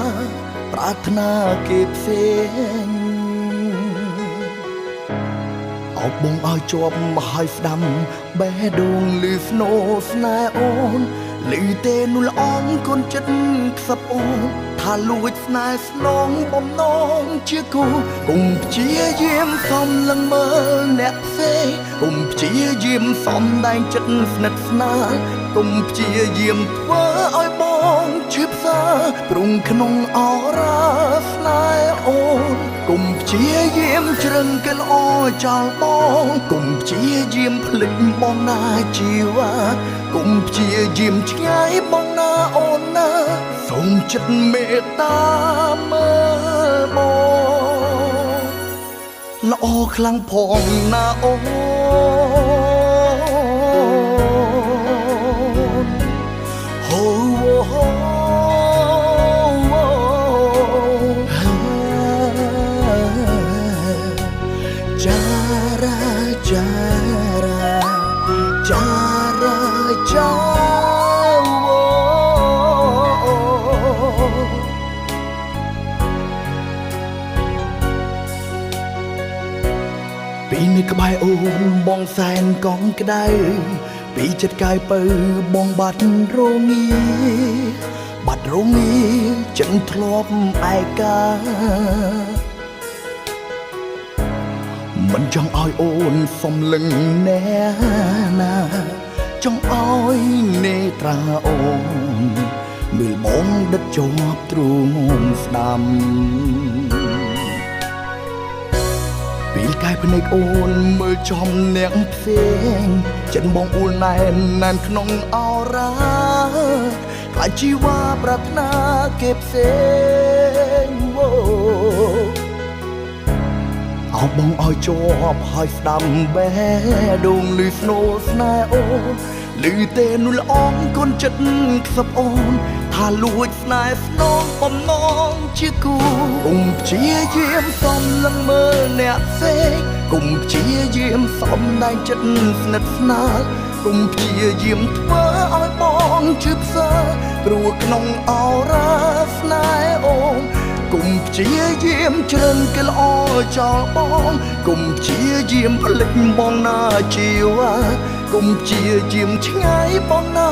A: ប្រាថ្នាគេផ្សេងអោបបងឲ្យជាប់មកឲ្យស្ដាំបេះដូងលឺស្នូស្នេហ៍អូនលឺទេនោះល្អងកូនចិត្តខ្សឹបអូនថាលួចស្នេហ៍ស្នងបំណងជាគូកុំព្យាយាមសំឡឹងមើលអ្នកផ្សេងកុំព្យាយាមសំដែងចិត្តស្និទ្ធស្នាលកុំព្យាយាមធ្វើឲ្យបងឈឺផ្សាព្រំក្នុងអរ៉ាស្នេហ៍អូនកុំព្យាយាមជ្រឹងគេល្អចោលបងកុំព្យាយាមភ្លេចបងណាជីវ៉ាកុំព្យាយាមឆ្ងាយបងណាអូនណាសូមចិត្តមេត្តាមើលបងល្អខ្លាំងផងណាអូនហូពីនៅក្បែរអូនបងសែនកងក្ដៅពីចិត្តកាយពៅបងបាត់រងាបាត់រងាចិនធ្លាប់ឯកាមិនចង់ឲ្យអូនសំលឹងណែណាចង់ឲ្យនេត្រាអូនមើលបងដិតជាប់ទ្រូងស្ដាំពេលកាយភ្នែកអូនមើលចំនាងផ្សេងចិនបងអួលណែនក្នុងអរ៉ាខ្លាចជីវ៉ាប្រាថ្នាគេផ្សេងអោបបងឲ្យជាប់ឲ្យស្ដាំបេះដូងលឺស្នូស្នេហ៍អូនលឺទេនោះល្អងកូនចិត្តខ្សឹបអូនថាលួចស្នេហ៍ស្នងបំណងជាគូកុំព្យាយាមសំឡឹងមើលអ្នកផ្សេងកុំព្យាយាមសំដែងចិត្តស្និទ្ធស្នាលកុំព្យាយាមធ្វើឲ្យបងឈឺផ្សាព្រោះក្នុងអរ៉ាស្នេហ៍អូនកុំព្យាយាមជ្រើគេល្អចោលបងកុំព្យាយាមភ្លេចបងណាជីវ៉ាកុំព្យាយាមឆ្ងាយបងណា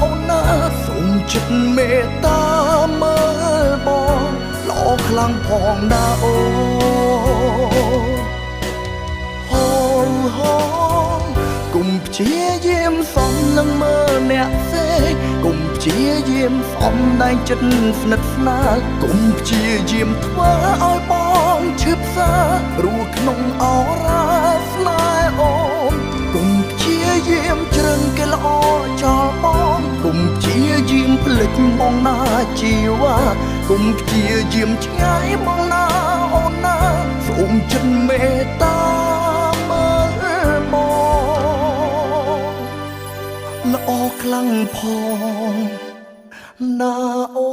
A: អូនណាសូមចិត្តមេត្តាមើលបងល្អខ្លាំងផងណាអូហូហូកុំព្យាយាមសំឡឹងមើលអ្នកផ្សេងកុំព្យាយាមសំដែងចិត្តស្និទ្ធស្នាលកុំព្យាយាមធ្វើឲ្យបងឈឺផ្សាព្រោះក្នុងអរ៉ាស្នេហ៍អូនកុំព្យាយាមជ្រឹងគេល្អចោលបងកុំព្យាយាមភ្លេចបងណាជីវ៉ាកុំព្យាយាមឆ្ងាយបងណាអូនណាសូមចិត្តមេត្តាមើលបងល្អខ្លាំងផងណាអូ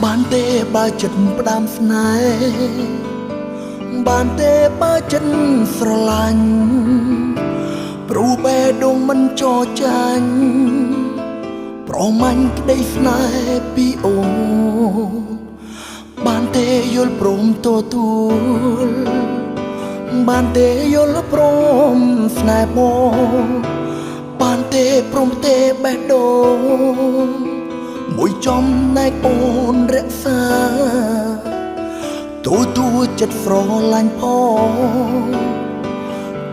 A: បានទេបើចិត្តផ្ដាំស្នេហ៍បានទេបើចិត្តស្រឡាញ់ព្រ ព្រោះបេះដូងមិនចរចាញ់ប្រមាញ់ក្តីស្នេហ៍ពីអូនបានទេយល់ព្រមទទួលបានទេយល់ព្រមស្នេហ៍បងបានទេព្រមទេបេះដូងមួយចំណែកអូនរក្សាទទួលចិត្តស្រឡាញ់ផង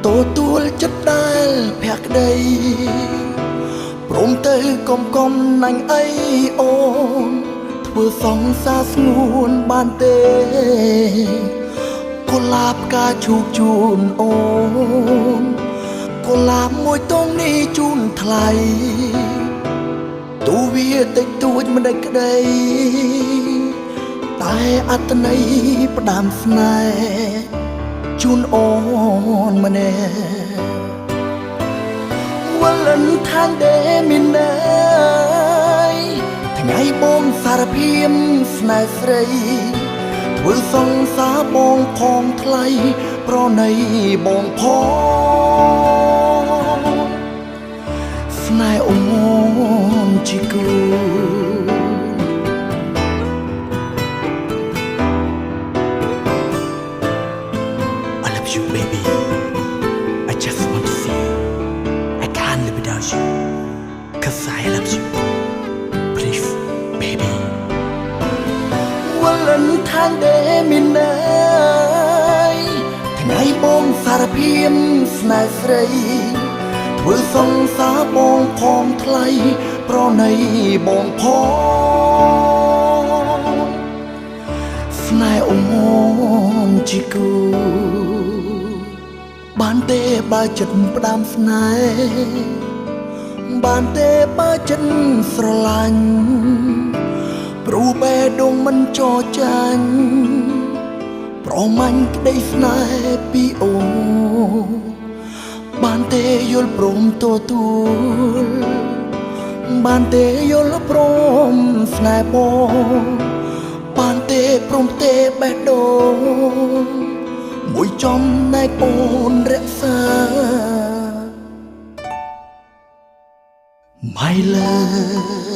A: ទទួលចិត្តដែលភក្តីព្រមទៅកំណាញ់អីអូនធ្វើសង្សារស្ងួនបានទេកុលាបផ្កាឈូកជូនអូនកុលាបមួយទងនេះជូនថ្លៃទូវាតិចតួចមិនได้ក្តីតែអត្តន័យផ្ដាំស្នេហ៍ជូនអូនម្នាក់វលិនខាងដេមីណៃថ្ងៃបងសារភាពស្នេហ៍ស្រីធ្វើសង្សារបងផងថ្លៃប្រណីបងផងស្នេហ៍អូនជាគូYou, baby. I just want to say I can't live without you, 'cause I love you. Please, baby. វលិនខាងដេមីណៃថ្ងៃបងសារភាពស្នេហ៍ស្រីធ្វើសង្សារបងផងថ្លៃប្រណីបងផងស្នេហ៍អូនជាគូបានទេបើចិត្តផ្ដាំស្នេហ៍បានទេបើចិត្តស្រឡាញ់ព្រោះបេះដូងមិនចរចាញ់ប្រមាញ់ក្តីស្នេហ៍ពីអូនបានទេយល់ព្រមទទួលបានទេយល់ព្រមស្នេហ៍បងបានទេព្រមទេបេះដូងមួយចំណែកអូនរក្សា My love